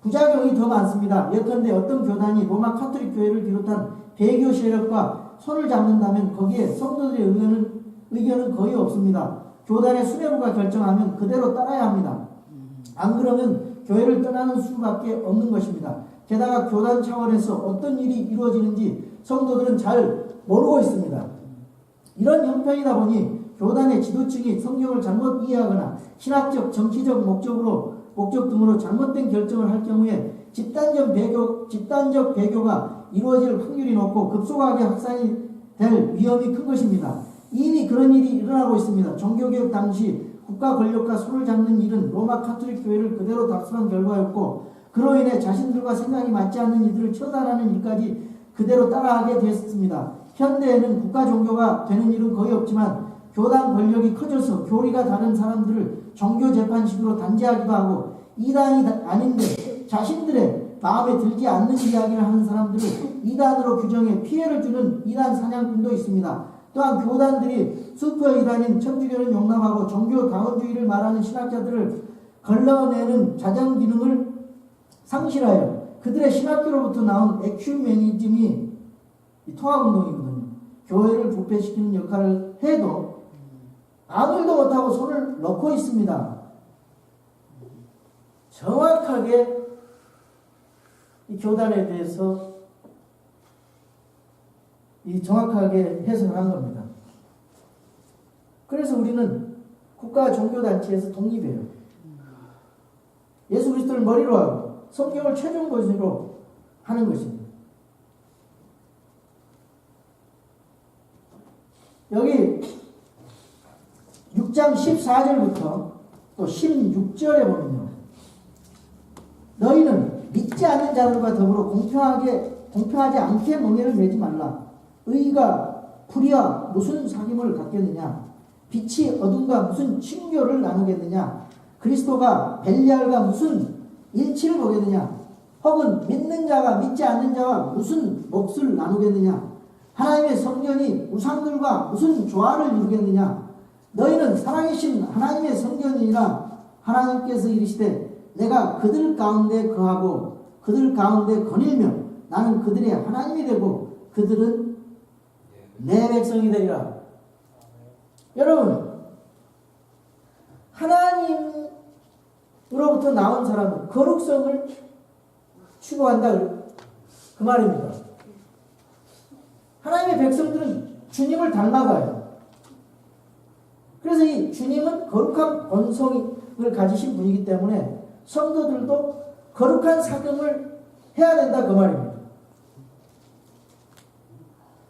부작용이 더 많습니다. 예컨대 어떤 교단이 로마 카톨릭 교회를 비롯한 배교 세력과 손을 잡는다면 거기에 성도들의 의견은 거의 없습니다. 교단의 수뇌부가 결정하면 그대로 따라야 합니다. 안 그러면 교회를 떠나는 수밖에 없는 것입니다. 게다가 교단 차원에서 어떤 일이 이루어지는지 성도들은 잘 모르고 있습니다. 이런 형편이다 보니 교단의 지도층이 성경을 잘못 이해하거나 신학적, 정치적 목적 등으로 잘못된 결정을 할 경우에 집단적 배교가 이루어질 확률이 높고 급속하게 확산이 될 위험이 큰 것입니다. 이미 그런 일이 일어나고 있습니다. 종교개혁 당시 국가 권력과 손을 잡는 일은 로마 카톨릭 교회를 그대로 답습한 결과였고 그로 인해 자신들과 생각이 맞지 않는 이들을 처단하는 일까지 그대로 따라하게 됐습니다. 현대에는 국가 종교가 되는 일은 거의 없지만 교단 권력이 커져서 교리가 다른 사람들을 종교 재판식으로 단죄하기도 하고 이단이 아닌데 자신들의 마음에 들지 않는 이야기를 하는 사람들을 이단으로 규정해 피해를 주는 이단 사냥꾼도 있습니다. 또한 교단들이 슈퍼 이단인 천주교를 용납하고 종교 다원주의를 말하는 신학자들을 걸러내는 자정 기능을 상실하여 그들의 신학교로부터 나온 에큐메니즘이 통합운동이거든요. 교회를 부패시키는 역할을 해도 아무 일도 못하고 손을 놓고 있습니다. 정확하게 이 교단에 대해서 정확하게 해석을 한 겁니다. 그래서 우리는 국가 종교단체에서 독립해요. 예수 그리스도를 머리로 하고 성경을 최종 권위로 하는 것입니다. 여기 6장 14절부터 또 16절에 보면요. 너희는 믿지 않는 자들과 더불어 공평하지 않게 멍에를 매지 말라. 의가 불의와 무슨 사귐을 갖겠느냐? 빛이 어둠과 무슨 친교를 나누겠느냐? 그리스도가 벨리알과 무슨 일치를 보겠느냐? 혹은 믿는 자가 믿지 않는 자와 무슨 몫을 나누겠느냐? 하나님의 성전이 우상들과 무슨 조화를 이루겠느냐? 너희는 살아계신 하나님의 성전이라 하나님께서 이르시되 내가 그들 가운데 거하고 그들 가운데 거닐며 나는 그들의 하나님이 되고 그들은 내 백성이 되리라. 여러분, 하나님으로부터 나온 사람은 거룩성을 추구한다 그 말입니다. 하나님의 백성들은 주님을 닮아가요. 그래서 이 주님은 거룩한 본성을 가지신 분이기 때문에 성도들도 거룩한 사귐을 해야 된다 그 말입니다.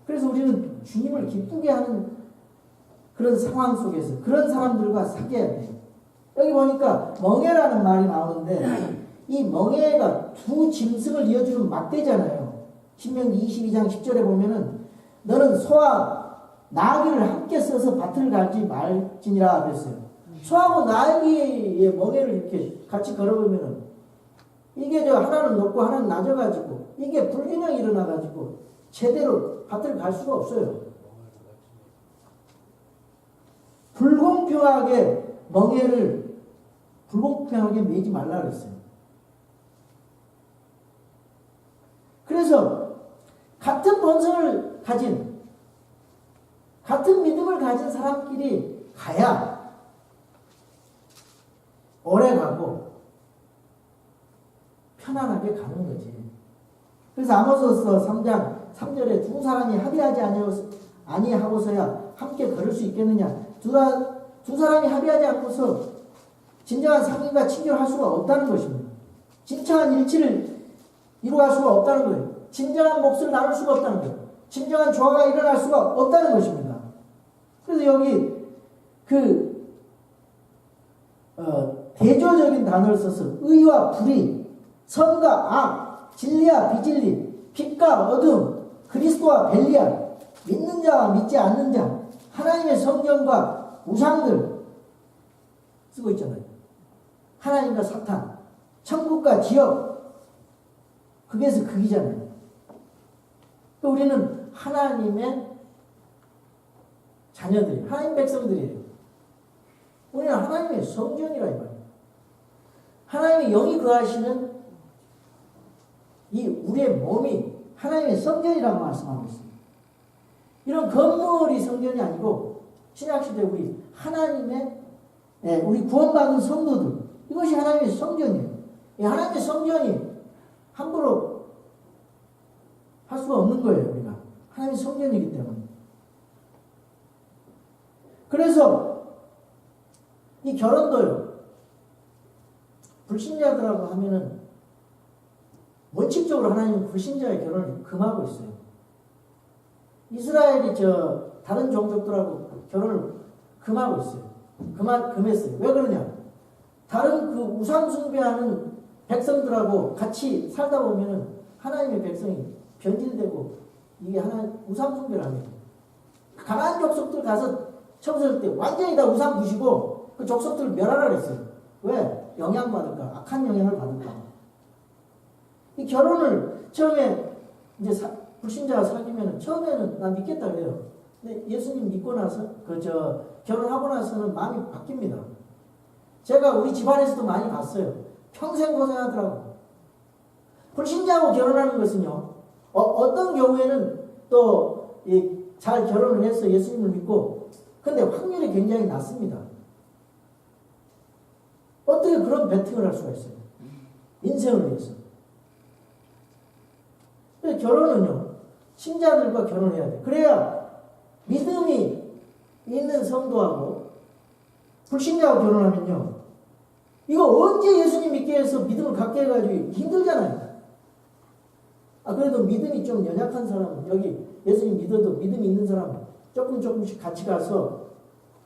그래서 우리는 주님을 기쁘게 하는 그런 상황 속에서 그런 사람들과 사귀어야 돼요. 여기 보니까 멍에라는 말이 나오는데 이 멍에가 두 짐승을 이어주는 막대잖아요. 신명기 22장 10절에 보면은 너는 소와 나귀를 함께 써서 밭을 갈지 말지니라 그랬어요. 소하고 나귀의 멍에를 이렇게 같이 걸어보면은 이게 하나는 높고 하나는 낮아가지고 이게 불균형이 일어나가지고 제대로 밭을 갈 수가 없어요. 불공평하게 멍에를 불공평하게 매지 말라 그랬어요. 그래서 같은 본성을 가진 같은 믿음을 가진 사람끼리 가야 오래 가고 편안하게 가는 거지. 그래서 아모스서 3장 3절에 두 사람이 합의하지 아니하고서야 함께 걸을 수 있겠느냐. 두 사람이 합의하지 않고서 진정한 상의가 친결할 수가 없다는 것입니다. 진정한 일치를 이루어갈 수가 없다는 거예요. 진정한 몫을 나눌 수가 없다는 거예요. 진정한 조화가 일어날 수가 없다는 것입니다. 그래서 여기 대조적인 단어를 써서 의와 불의, 선과 악, 진리와 비진리, 빛과 어둠, 그리스도와 벨리알, 믿는 자와 믿지 않는 자, 하나님의 성경과 우상들 쓰고 있잖아요. 하나님과 사탄, 천국과 지옥, 그게서 극이잖아요. 우리는 하나님의 자녀들이, 하나님 백성들이에요. 우리는 하나님의 성전이라 이 말이에요. 하나님의 영이 거하시는 이 우리의 몸이 하나님의 성전이라고 말씀하고 있습니다. 이런 건물이 성전이 아니고 신약시대 우리 하나님의 우리 구원받은 성도들, 이것이 하나님의 성전이에요. 이 하나님의 성전이 함부로 할 수가 없는 거예요. 우리가 하나님의 성전이기 때문에. 그래서 이 결혼도요, 불신자들하고 하면은 원칙적으로 하나님은 불신자의 결혼을 금하고 있어요. 이스라엘이 다른 종족들하고 결혼을 금하고 있어요. 금했어요. 왜 그러냐? 다른 그 우상 숭배하는 백성들하고 같이 살다 보면은 하나님의 백성이 변질되고 이게 하나님 우상 숭배를 합니다. 가나안 족속들 가서 처음 때 완전히 다 우상 부시고 그 족속들을 멸하라 그랬어요. 왜? 영향받을까? 악한 영향을 받을까? 이 결혼을 처음에 이제 불신자가 사귀면 처음에는 난 믿겠다 그래요. 근데 예수님 믿고 나서 결혼하고 나서는 마음이 바뀝니다. 제가 우리 집안에서도 많이 봤어요. 평생 고생하더라고. 불신자하고 결혼하는 것은요, 어떤 경우에는 또 잘 결혼을 해서 예수님을 믿고, 근데 확률이 굉장히 낮습니다. 어떻게 그런 베팅을 할 수가 있어요? 인생을 위해서. 결혼은요, 신자들과 결혼해야 돼. 그래야 믿음이 있는 성도하고 불신자하고 결혼하면요, 이거 언제 예수님 믿게 해서 믿음을 갖게 해가지고 힘들잖아요. 그래도 믿음이 좀 연약한 사람은, 여기 예수님 믿어도 믿음이 있는 사람은 조금씩 같이 가서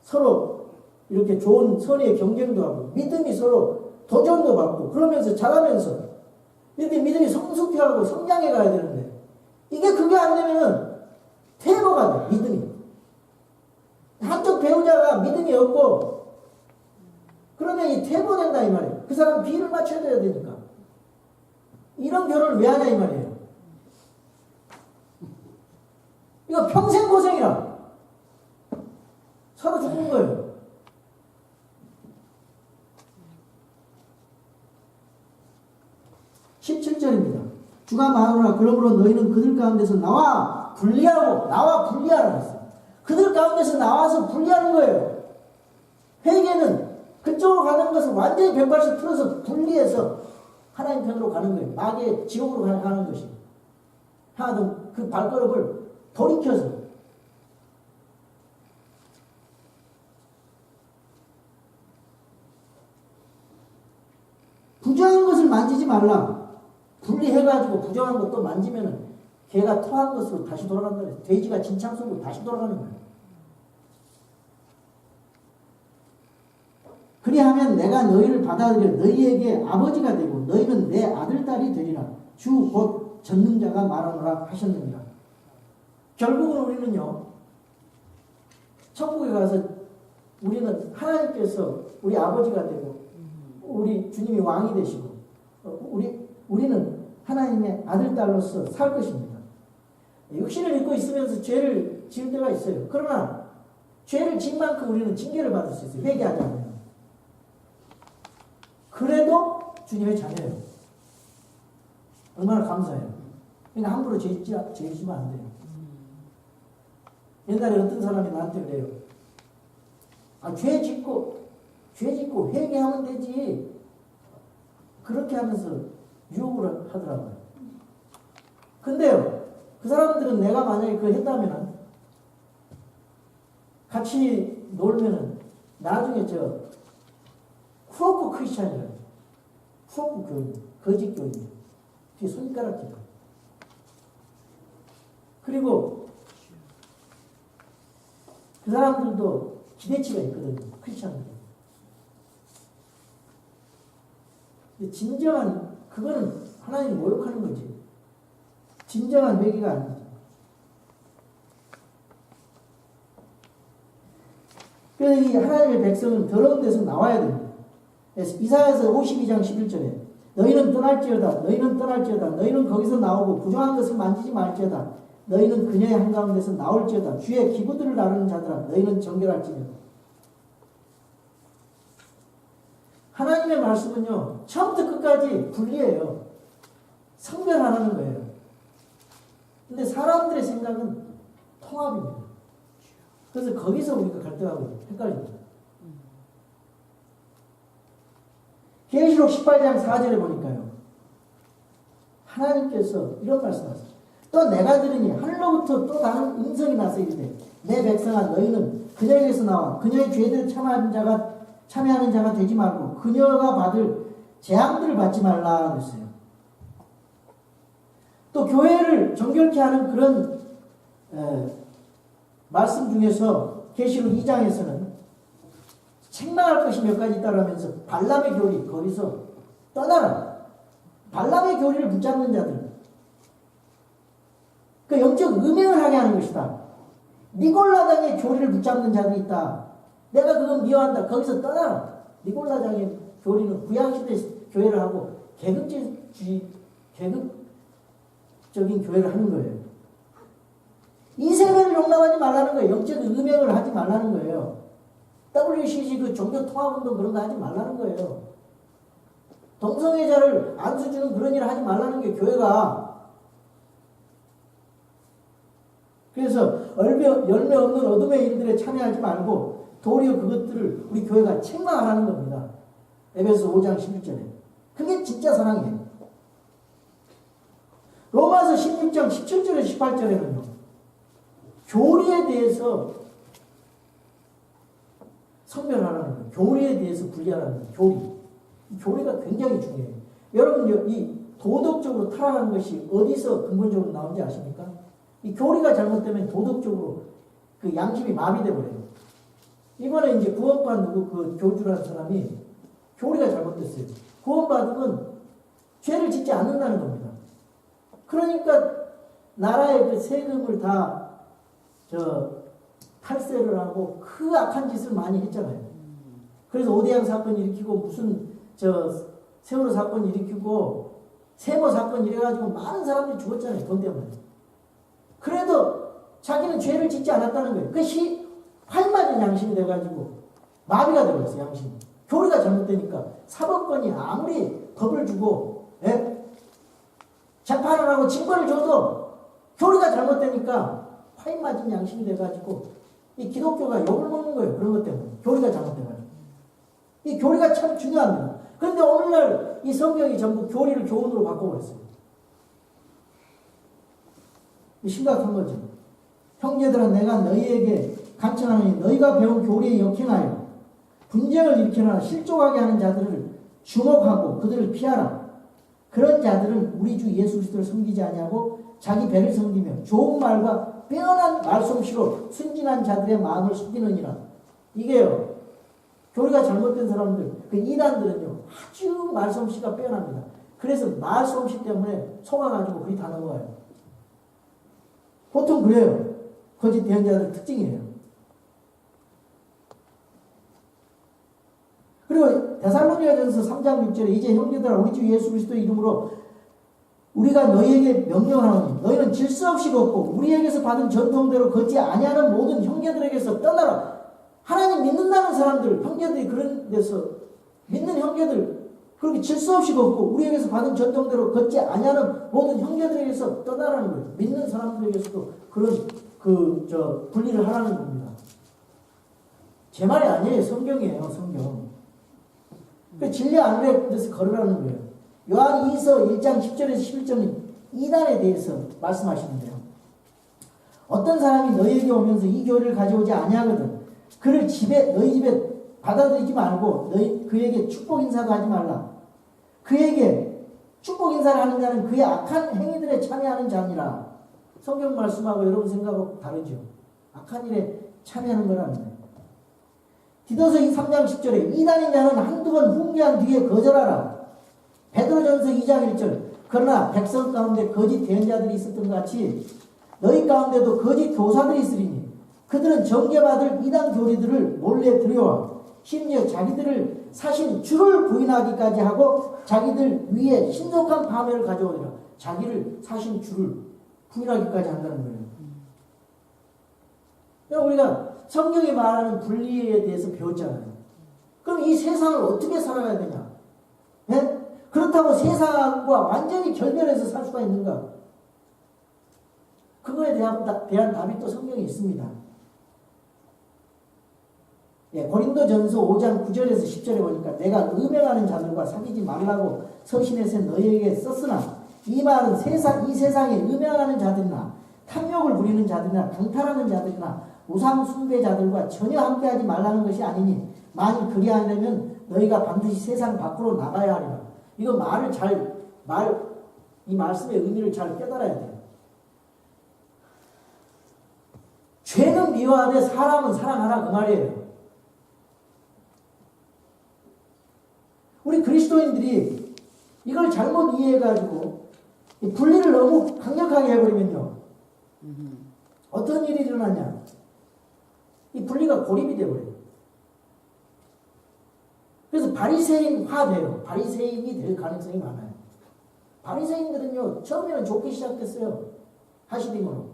서로 이렇게 좋은 선의의 경쟁도 하고, 믿음이 서로 도전도 받고, 그러면서 잘하면서 이렇게 믿음이 성숙해가고 성장해 가야 되는데, 그게 안 되면은 퇴보가 돼, 믿음이. 한쪽 배우자가 믿음이 없고, 그러면 이 퇴보된다, 이 말이에요. 그 사람 비를 맞춰야 되니까. 이런 결혼을 왜 하냐, 이 말이에요. 이거 평생 고생이라. 서로 죽는 거예요. 주가 말하노라. 그러므로 너희는 그들 가운데서 나와 분리하라 했어요. 그들 가운데서 나와서 분리하는 거예요. 회개는 그쪽으로 가는 것을 완전히 180 틀어서 분리해서 하나님 편으로 가는 거예요. 마귀의 지옥으로 가는 것이. 하나도 그 발걸음을 돌이켜서. 부정한 것을 만지지 말라. 분리해가지고 부정한 것도 만지면은 걔가 토한 것으로 다시 돌아간다 그래요. 돼지가 진창 속으로 다시 돌아가는 거예요. 그리하면 내가 너희를 받아들여 너희에게 아버지가 되고 너희는 내 아들, 딸이 되리라. 주 곧 전능자가 말하노라 하셨느니라. 결국은 우리는요, 천국에 가서 우리는 하나님께서 우리 아버지가 되고 우리 주님이 왕이 되시고 우리는 하나님의 아들, 딸로서 살 것입니다. 육신을 입고 있으면서 죄를 지을 때가 있어요. 그러나 죄를 지은 만큼 우리는 징계를 받을 수 있어요. 회개하지 않으면. 그래도 주님의 자녀예요. 얼마나 감사해요. 그러니까 함부로 죄 지으면 안 돼요. 옛날에 어떤 사람이 나한테 그래요. 죄 짓고 회개하면 되지. 그렇게 하면서 유혹을 하더라고요. 근데요, 그 사람들은 내가 만약에 그거 했다면은 같이 놀면은 나중에 후어크 크리스찬이라고. 후어크 교인, 거짓 교인. 뒤에 손가락 기도. 그리고 그 사람들도 기대치가 있거든요. 크리스찬들. 진정한 그거는 하나님 모욕하는 거지. 진정한 회개가 아니죠. 그래서 이 하나님의 백성은 더러운 데서 나와야 됩니다. 그래서 이사야서 52장 11절에 너희는 떠날지어다 너희는 떠날지어다 너희는 거기서 나오고 부정한 것을 만지지 말지어다 너희는 그녀의 한가운데서 나올지어다 주의 기부들을 나르는 자들아 너희는 정결할지어다. 하나님의 말씀은요 처음부터 끝까지 분리해요. 성별하라는 거예요. 근데 사람들의 생각은 통합입니다. 그래서 거기서 우리가 갈등하고 헷갈립니다. 계시록 18장 4절에 보니까요. 하나님께서 이런 말씀하세요. 또 내가 들으니 하늘로부터 또 다른 음성이 나서 이르되 내 백성아 너희는 그녀에게서 나와 그녀의 죄들을 참여하는 자가 되지 말고 그녀가 받을 재앙들을 받지 말라 그랬어요. 또 교회를 정결케 하는 그런 말씀 중에서 계시록 2장에서는 책망할 것이 몇 가지 있다라면서 발람의 교리 거기서 떠나라. 발람의 교리를 붙잡는 자들 그 영적 음행을 하게 하는 것이다. 니골라당의 교리를 붙잡는 자들이 있다. 내가 그건 미워한다. 거기서 떠나라. 니골라당의 교리는 구약시대 교회를 하고 계급적인 교회를 하는 거예요. 이 세계를 용납하지 말라는 거예요. 영적 음행을 하지 말라는 거예요. WCG 그 종교 통합운동 그런 거 하지 말라는 거예요. 동성애자를 안수 주는 그런 일을 하지 말라는 게 교회가. 그래서 열매 없는 어둠의 일들에 참여하지 말고 도리어 그것들을 우리 교회가 책망하라는 겁니다. 에베소 5장 11절에. 그게 진짜 사랑이에요. 로마서 16장 17절에 18절에는요. 교리에 대해서 성별하라는 거예요. 교리에 대해서 분리하라는 거예요. 교리. 이 교리가 굉장히 중요해요. 여러분 이 도덕적으로 타락하는 것이 어디서 근본적으로 나오는지 아십니까? 이 교리가 잘못되면 도덕적으로 그 양심이 마비돼 버려요. 이번에 이제 구원받은 그 교주라는 사람이 교리가 잘못됐어요. 구원받으면 죄를 짓지 않는다는 겁니다. 그러니까 나라의 그 세금을 다 탈세를 하고 그 악한 짓을 많이 했잖아요. 그래서 오대양 사건 일으키고 무슨 세월호 사건 일으키고 세모 사건 이래가지고 많은 사람들이 죽었잖아요. 돈 때문에. 그래도 자기는 죄를 짓지 않았다는 거예요. 그것이 활맞은 양심이 돼가지고 마비가 되어버렸어요. 양심이. 교리가 잘못되니까 사법권이 아무리 법을 주고 재판을 하고 징벌을 줘도 교리가 잘못되니까 화인맞은 양심이 돼가지고 이 기독교가 욕을 먹는 거예요. 그런 것 때문에. 교리가 잘못돼가지고. 이 교리가 참 중요합니다. 그런데 오늘날 이 성경이 전부 교리를 교훈으로 바꿔버렸어요. 심각한 거죠. 형제들아 내가 너희에게 간청하노니 너희가 배운 교리에 역행하여 분쟁을 일으키나 실족하게 하는 자들을 주목하고 그들을 피하라. 그런 자들은 우리 주 예수 그리스도를 섬기지 아니하고 자기 배를 섬기며 좋은 말과 빼어난 말솜씨로 순진한 자들의 마음을 속이느니라. 이게요. 교리가 잘못된 사람들, 그 이단들은요. 아주 말솜씨가 빼어납니다. 그래서 말솜씨 때문에 속아가지고 그리 다 넘어가요. 보통 그래요. 거짓 대언자들 특징이에요. 그리고 데살로니가전서 3장 6절에 이제 형제들아 우리 주 예수 그리스도 이름으로 우리가 너희에게 명령하노니 너희는 질서 없이 걷고 우리에게서 받은 전통대로 걷지 아니하는 모든 형제들에게서 떠나라. 하나님 믿는다는 사람들, 형제들이 그런 데서 믿는 형제들 그렇게 질서 없이 걷고 우리에게서 받은 전통대로 걷지 아니하는 모든 형제들에게서 떠나라는 거예요. 믿는 사람들에게서도 그런 분리를 하라는 겁니다. 제 말이 아니에요. 성경이에요. 성경. 그 진리 안에 대해서 걸으라는 거예요. 요한 2서 1장 10절에서 11절은 이단에 대해서 말씀하시는데요. 어떤 사람이 너희에게 오면서 이 교리를 가져오지 아니하거든 그를 너희 집에 받아들이지 말고 그에게 축복 인사도 하지 말라. 그에게 축복 인사를 하는 자는 그의 악한 행위들에 참여하는 자니라. 성경 말씀하고 여러분 생각하고 다르죠. 악한 일에 참여하는 거라는 거예요. 디도서 3장 10절에 이단인 자는 한두 번 훈계한 뒤에 거절하라. 베드로전서 2장 1절 그러나 백성 가운데 거짓 대언자들이 있었던 것 같이 너희 가운데도 거짓 교사들이 있으리니 그들은 정죄받을 이단 교리들을 몰래 들여와 심지어 자기들을 사신 주를 부인하기까지 하고 자기들 위에 신속한 파멸을 가져오리라. 자기를 사신 주를 부인하기까지 한다는 거예요. 우리가 성경이 말하는 분리에 대해서 배웠잖아요. 그럼 이 세상을 어떻게 살아가야 되냐? 네? 그렇다고 세상과 완전히 결별해서 살 수가 있는가? 그거에 대한 답이 또 성경에 있습니다. 예, 고린도전서 5장 9절에서 10절에 보니까 내가 음행하는 자들과 사귀지 말라고 서신에서 너희에게 썼으나 이 말은 이 세상에 음행하는 자들이나 탐욕을 부리는 자들이나 강탈하는 자들이나 우상 숭배자들과 전혀 함께하지 말라는 것이 아니니 만일 그리하려면 너희가 반드시 세상 밖으로 나가야 하리라. 이거 이 말씀의 의미를 잘 깨달아야 돼요. 죄는 미워하되 사람은 사랑하라 그 말이에요. 우리 그리스도인들이 이걸 잘못 이해해가지고 분리를 너무 강력하게 해버리면요. 어떤 일이 일어나냐. 이 분리가 고립이 되어버려요. 그래서 바리새인화 돼요. 바리새인이 될 가능성이 많아요. 바리새인들은요. 처음에는 좋게 시작했어요. 하시림으로.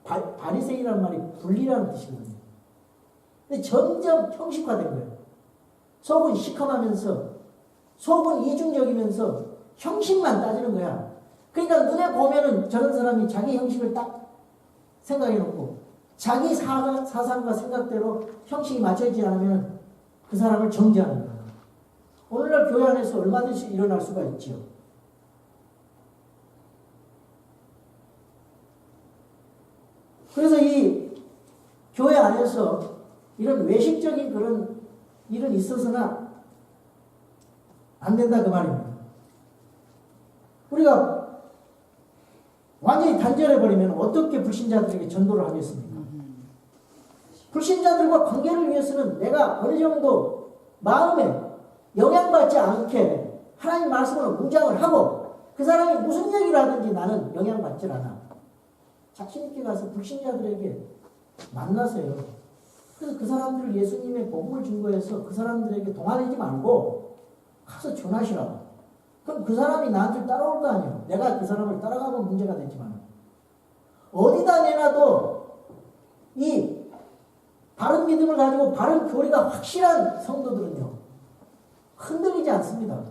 바리새인이라는 말이 분리라는 뜻이거든요. 근데 점점 형식화된 거예요. 속은 시커하면서 속은 이중적이면서 형식만 따지는 거야. 그러니까 눈에 보면은 저런 사람이 자기 형식을 딱 생각해 놓고 자기 사상과 생각대로 형식이 맞춰지지 않으면 그 사람을 정죄하는 거야. 오늘날 교회 안에서 얼마든지 일어날 수가 있지요. 그래서 이 교회 안에서 이런 외식적인 그런 일은 있어서나 안 된다 그 말입니다. 우리가 완전히 단절해버리면 어떻게 불신자들에게 전도를 하겠습니까? 불신자들과 관계를 위해서는 내가 어느 정도 마음에 영향받지 않게 하나님 말씀으로 묵상을 하고 그 사람이 무슨 얘기를 하든지 나는 영향받질 않아. 자신 있게 가서 불신자들에게 만나세요. 그래서 그 사람들을 예수님의 복음을 증거해서 그 사람들에게 동화되지 말고 가서 전하시라고. 그럼 그 사람이 나한테 따라올 거 아니에요. 내가 그 사람을 따라가면 문제가 되지만 어디다 내놔도 이 바른 믿음을 가지고 바른 교리가 확실한 성도들은요 흔들리지 않습니다.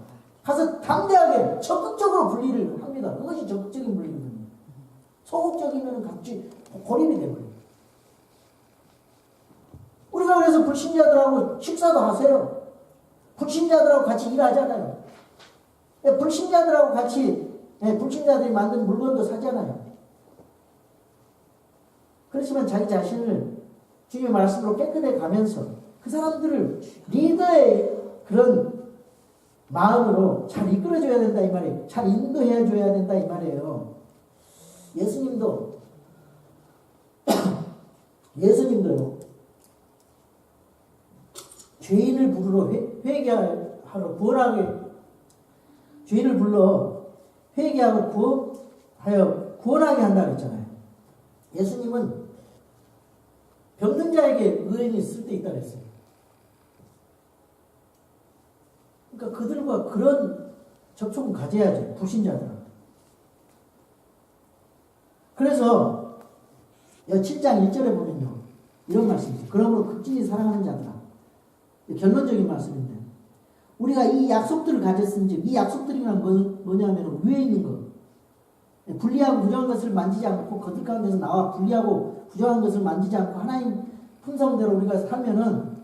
가서 담대하게 적극적으로 분리를 합니다. 그것이 적극적인 분리거든요. 소극적이면 같이 고립이 되버려요. 우리가 그래서 불신자들하고 식사도 하세요. 불신자들하고 같이 일하잖아요. 불신자들하고 같이 불신자들이 만든 물건도 사잖아요. 그렇지만 자기 자신을 주님의 말씀으로 깨끗해 가면서 그 사람들을 리더의 그런 마음으로 잘 이끌어줘야 된다 이 말이에요. 잘 인도해줘야 된다 이 말이에요. 예수님도요. 죄인을 부르러 회개하러 구원하게 죄인을 불러 회개하고 구원하게 한다 그랬잖아요. 예수님은 병든 자에게 의인이 쓸 때 있다 그랬어요. 그러니까 그들과 그런 접촉은 가져야죠. 불신자들은. 그래서 7장 1절에 보면요. 이런 말씀이죠. 그러므로 극진히 사랑하는 자들아. 결론적인 말씀인데 우리가 이 약속들을 가졌은즉 이 약속들이란 뭐냐면 위에 있는 것. 불리하고 부정한 것을 만지지 않고 거들 가운데서 나와 불리하고 부정한 것을 만지지 않고 하나님 품성대로 우리가 살면은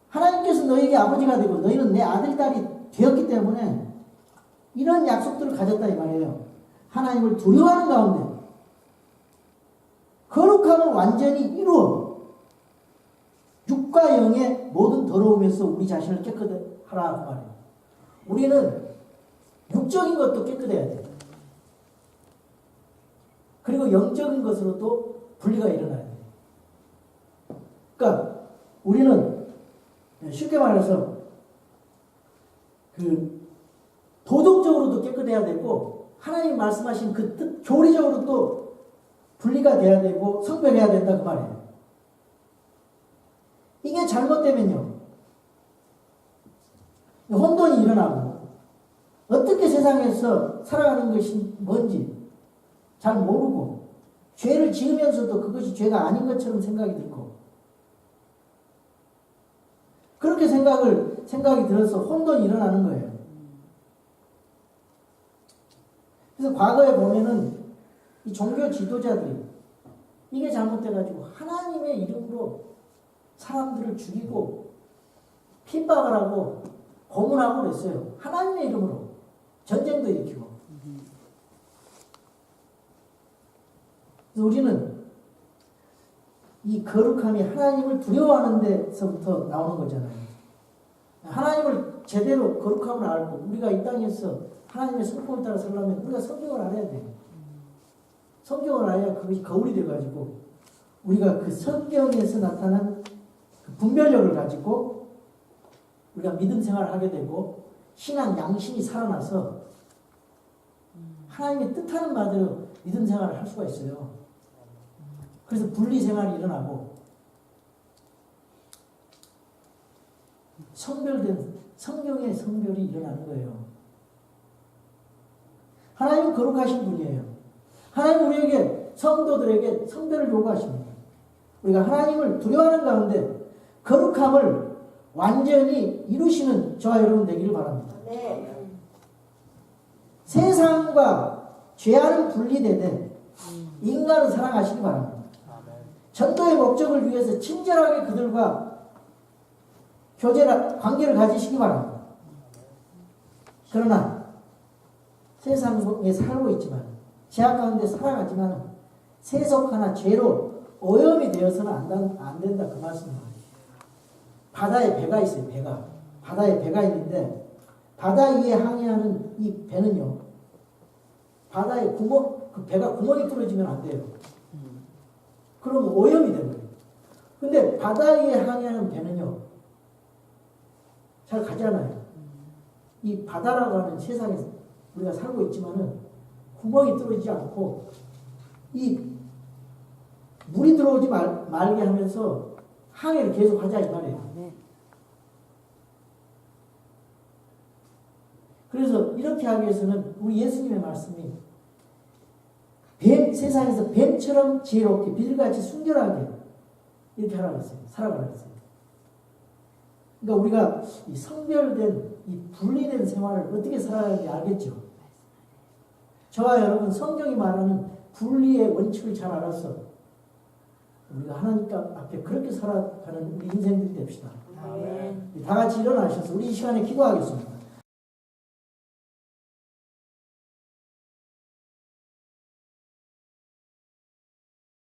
하나님께서 너에게 아버지가 되고 너희는 내 아들, 딸이 되었기 때문에 이런 약속들을 가졌다 이 말이에요. 하나님을 두려워하는 가운데 거룩함을 완전히 이루어 육과 영의 모든 더러움에서 우리 자신을 깨끗하라 그 말이에요. 우리는 육적인 것도 깨끗해야 돼요. 그리고 영적인 것으로도 분리가 일어나야 돼요. 그러니까 우리는 쉽게 말해서 그 도덕적으로도 깨끗해야 되고 하나님 말씀하신 그 뜻 교리적으로 또 분리가 돼야 되고 성별해야 된다 그 말이에요. 이게 잘못되면요 혼돈이 일어나고 어떻게 세상에서 살아가는 것이 뭔지 잘 모르고 죄를 지으면서도 그것이 죄가 아닌 것처럼 생각이 들고 그렇게 생각이 들어서 혼돈이 일어나는 거예요. 그래서 과거에 보면은 이 종교 지도자들이 이게 잘못돼가지고 하나님의 이름으로 사람들을 죽이고 핍박을 하고 고문하고 그랬어요. 하나님의 이름으로 전쟁도 일으키고. 그래서 우리는 이 거룩함이 하나님을 두려워하는 데서부터 나오는 거잖아요. 하나님을 제대로 거룩함을 알고 우리가 이 땅에서 하나님의 성품을 따라 살려면 우리가 성경을 알아야 돼요. 성경을 알아야 그것이 거울이 돼가지고 우리가 그 성경에서 나타난 그 분별력을 가지고 우리가 믿음 생활을 하게 되고 신앙 양심이 살아나서 하나님의 뜻하는 바대로 믿음 생활을 할 수가 있어요. 그래서 분리 생활이 일어나고 성별된 성경의 성별이 일어나는 거예요. 하나님은 거룩하신 분이에요. 하나님 우리에게 성도들에게 성별을 요구하십니다. 우리가 하나님을 두려워하는 가운데 거룩함을 완전히 이루시는 저와 여러분 되기를 바랍니다. 네. 세상과 죄와는 분리되되 인간을 사랑하시기 바랍니다. 전도의 목적을 위해서 친절하게 그들과 관계를 가지시기 바랍니다. 그러나 세상에 살고 있지만 죄악 가운데 살아가지만 세속화나 죄로 오염이 되어서는 안 된다 그 말씀입니다. 바다에 배가 있어요. 바다에 배가 있는데 바다 위에 항해하는 이 배는요 바다에 그 배가 구멍이 뚫어지면 안 돼요. 그럼 오염이 되는 거예요. 근데 바다 위에 항해하는 배는요 잘 가잖아요. 이 바다라고 하는 세상에 우리가 살고 있지만은 구멍이 뚫어지지 않고 이 물이 들어오지 말게 하면서 항해를 계속 하자 이 말이에요. 그래서 이렇게 하기 위해서는 우리 예수님의 말씀이 세상에서 뱀처럼 지혜롭게 비둘기같이 순결하게 이렇게 하라고 했어요. 살아가라고 했어요. 그러니까 우리가 이 성별된 이 분리된 생활을 어떻게 살아야 하는지 알겠죠? 저와 여러분 성경이 말하는 분리의 원칙을 잘 알아서 우리가 하나님 앞에 그렇게 살아가는 우리 인생들이 됩시다. 다 같이 일어나셔서 우리 이 시간에 기도하겠습니다.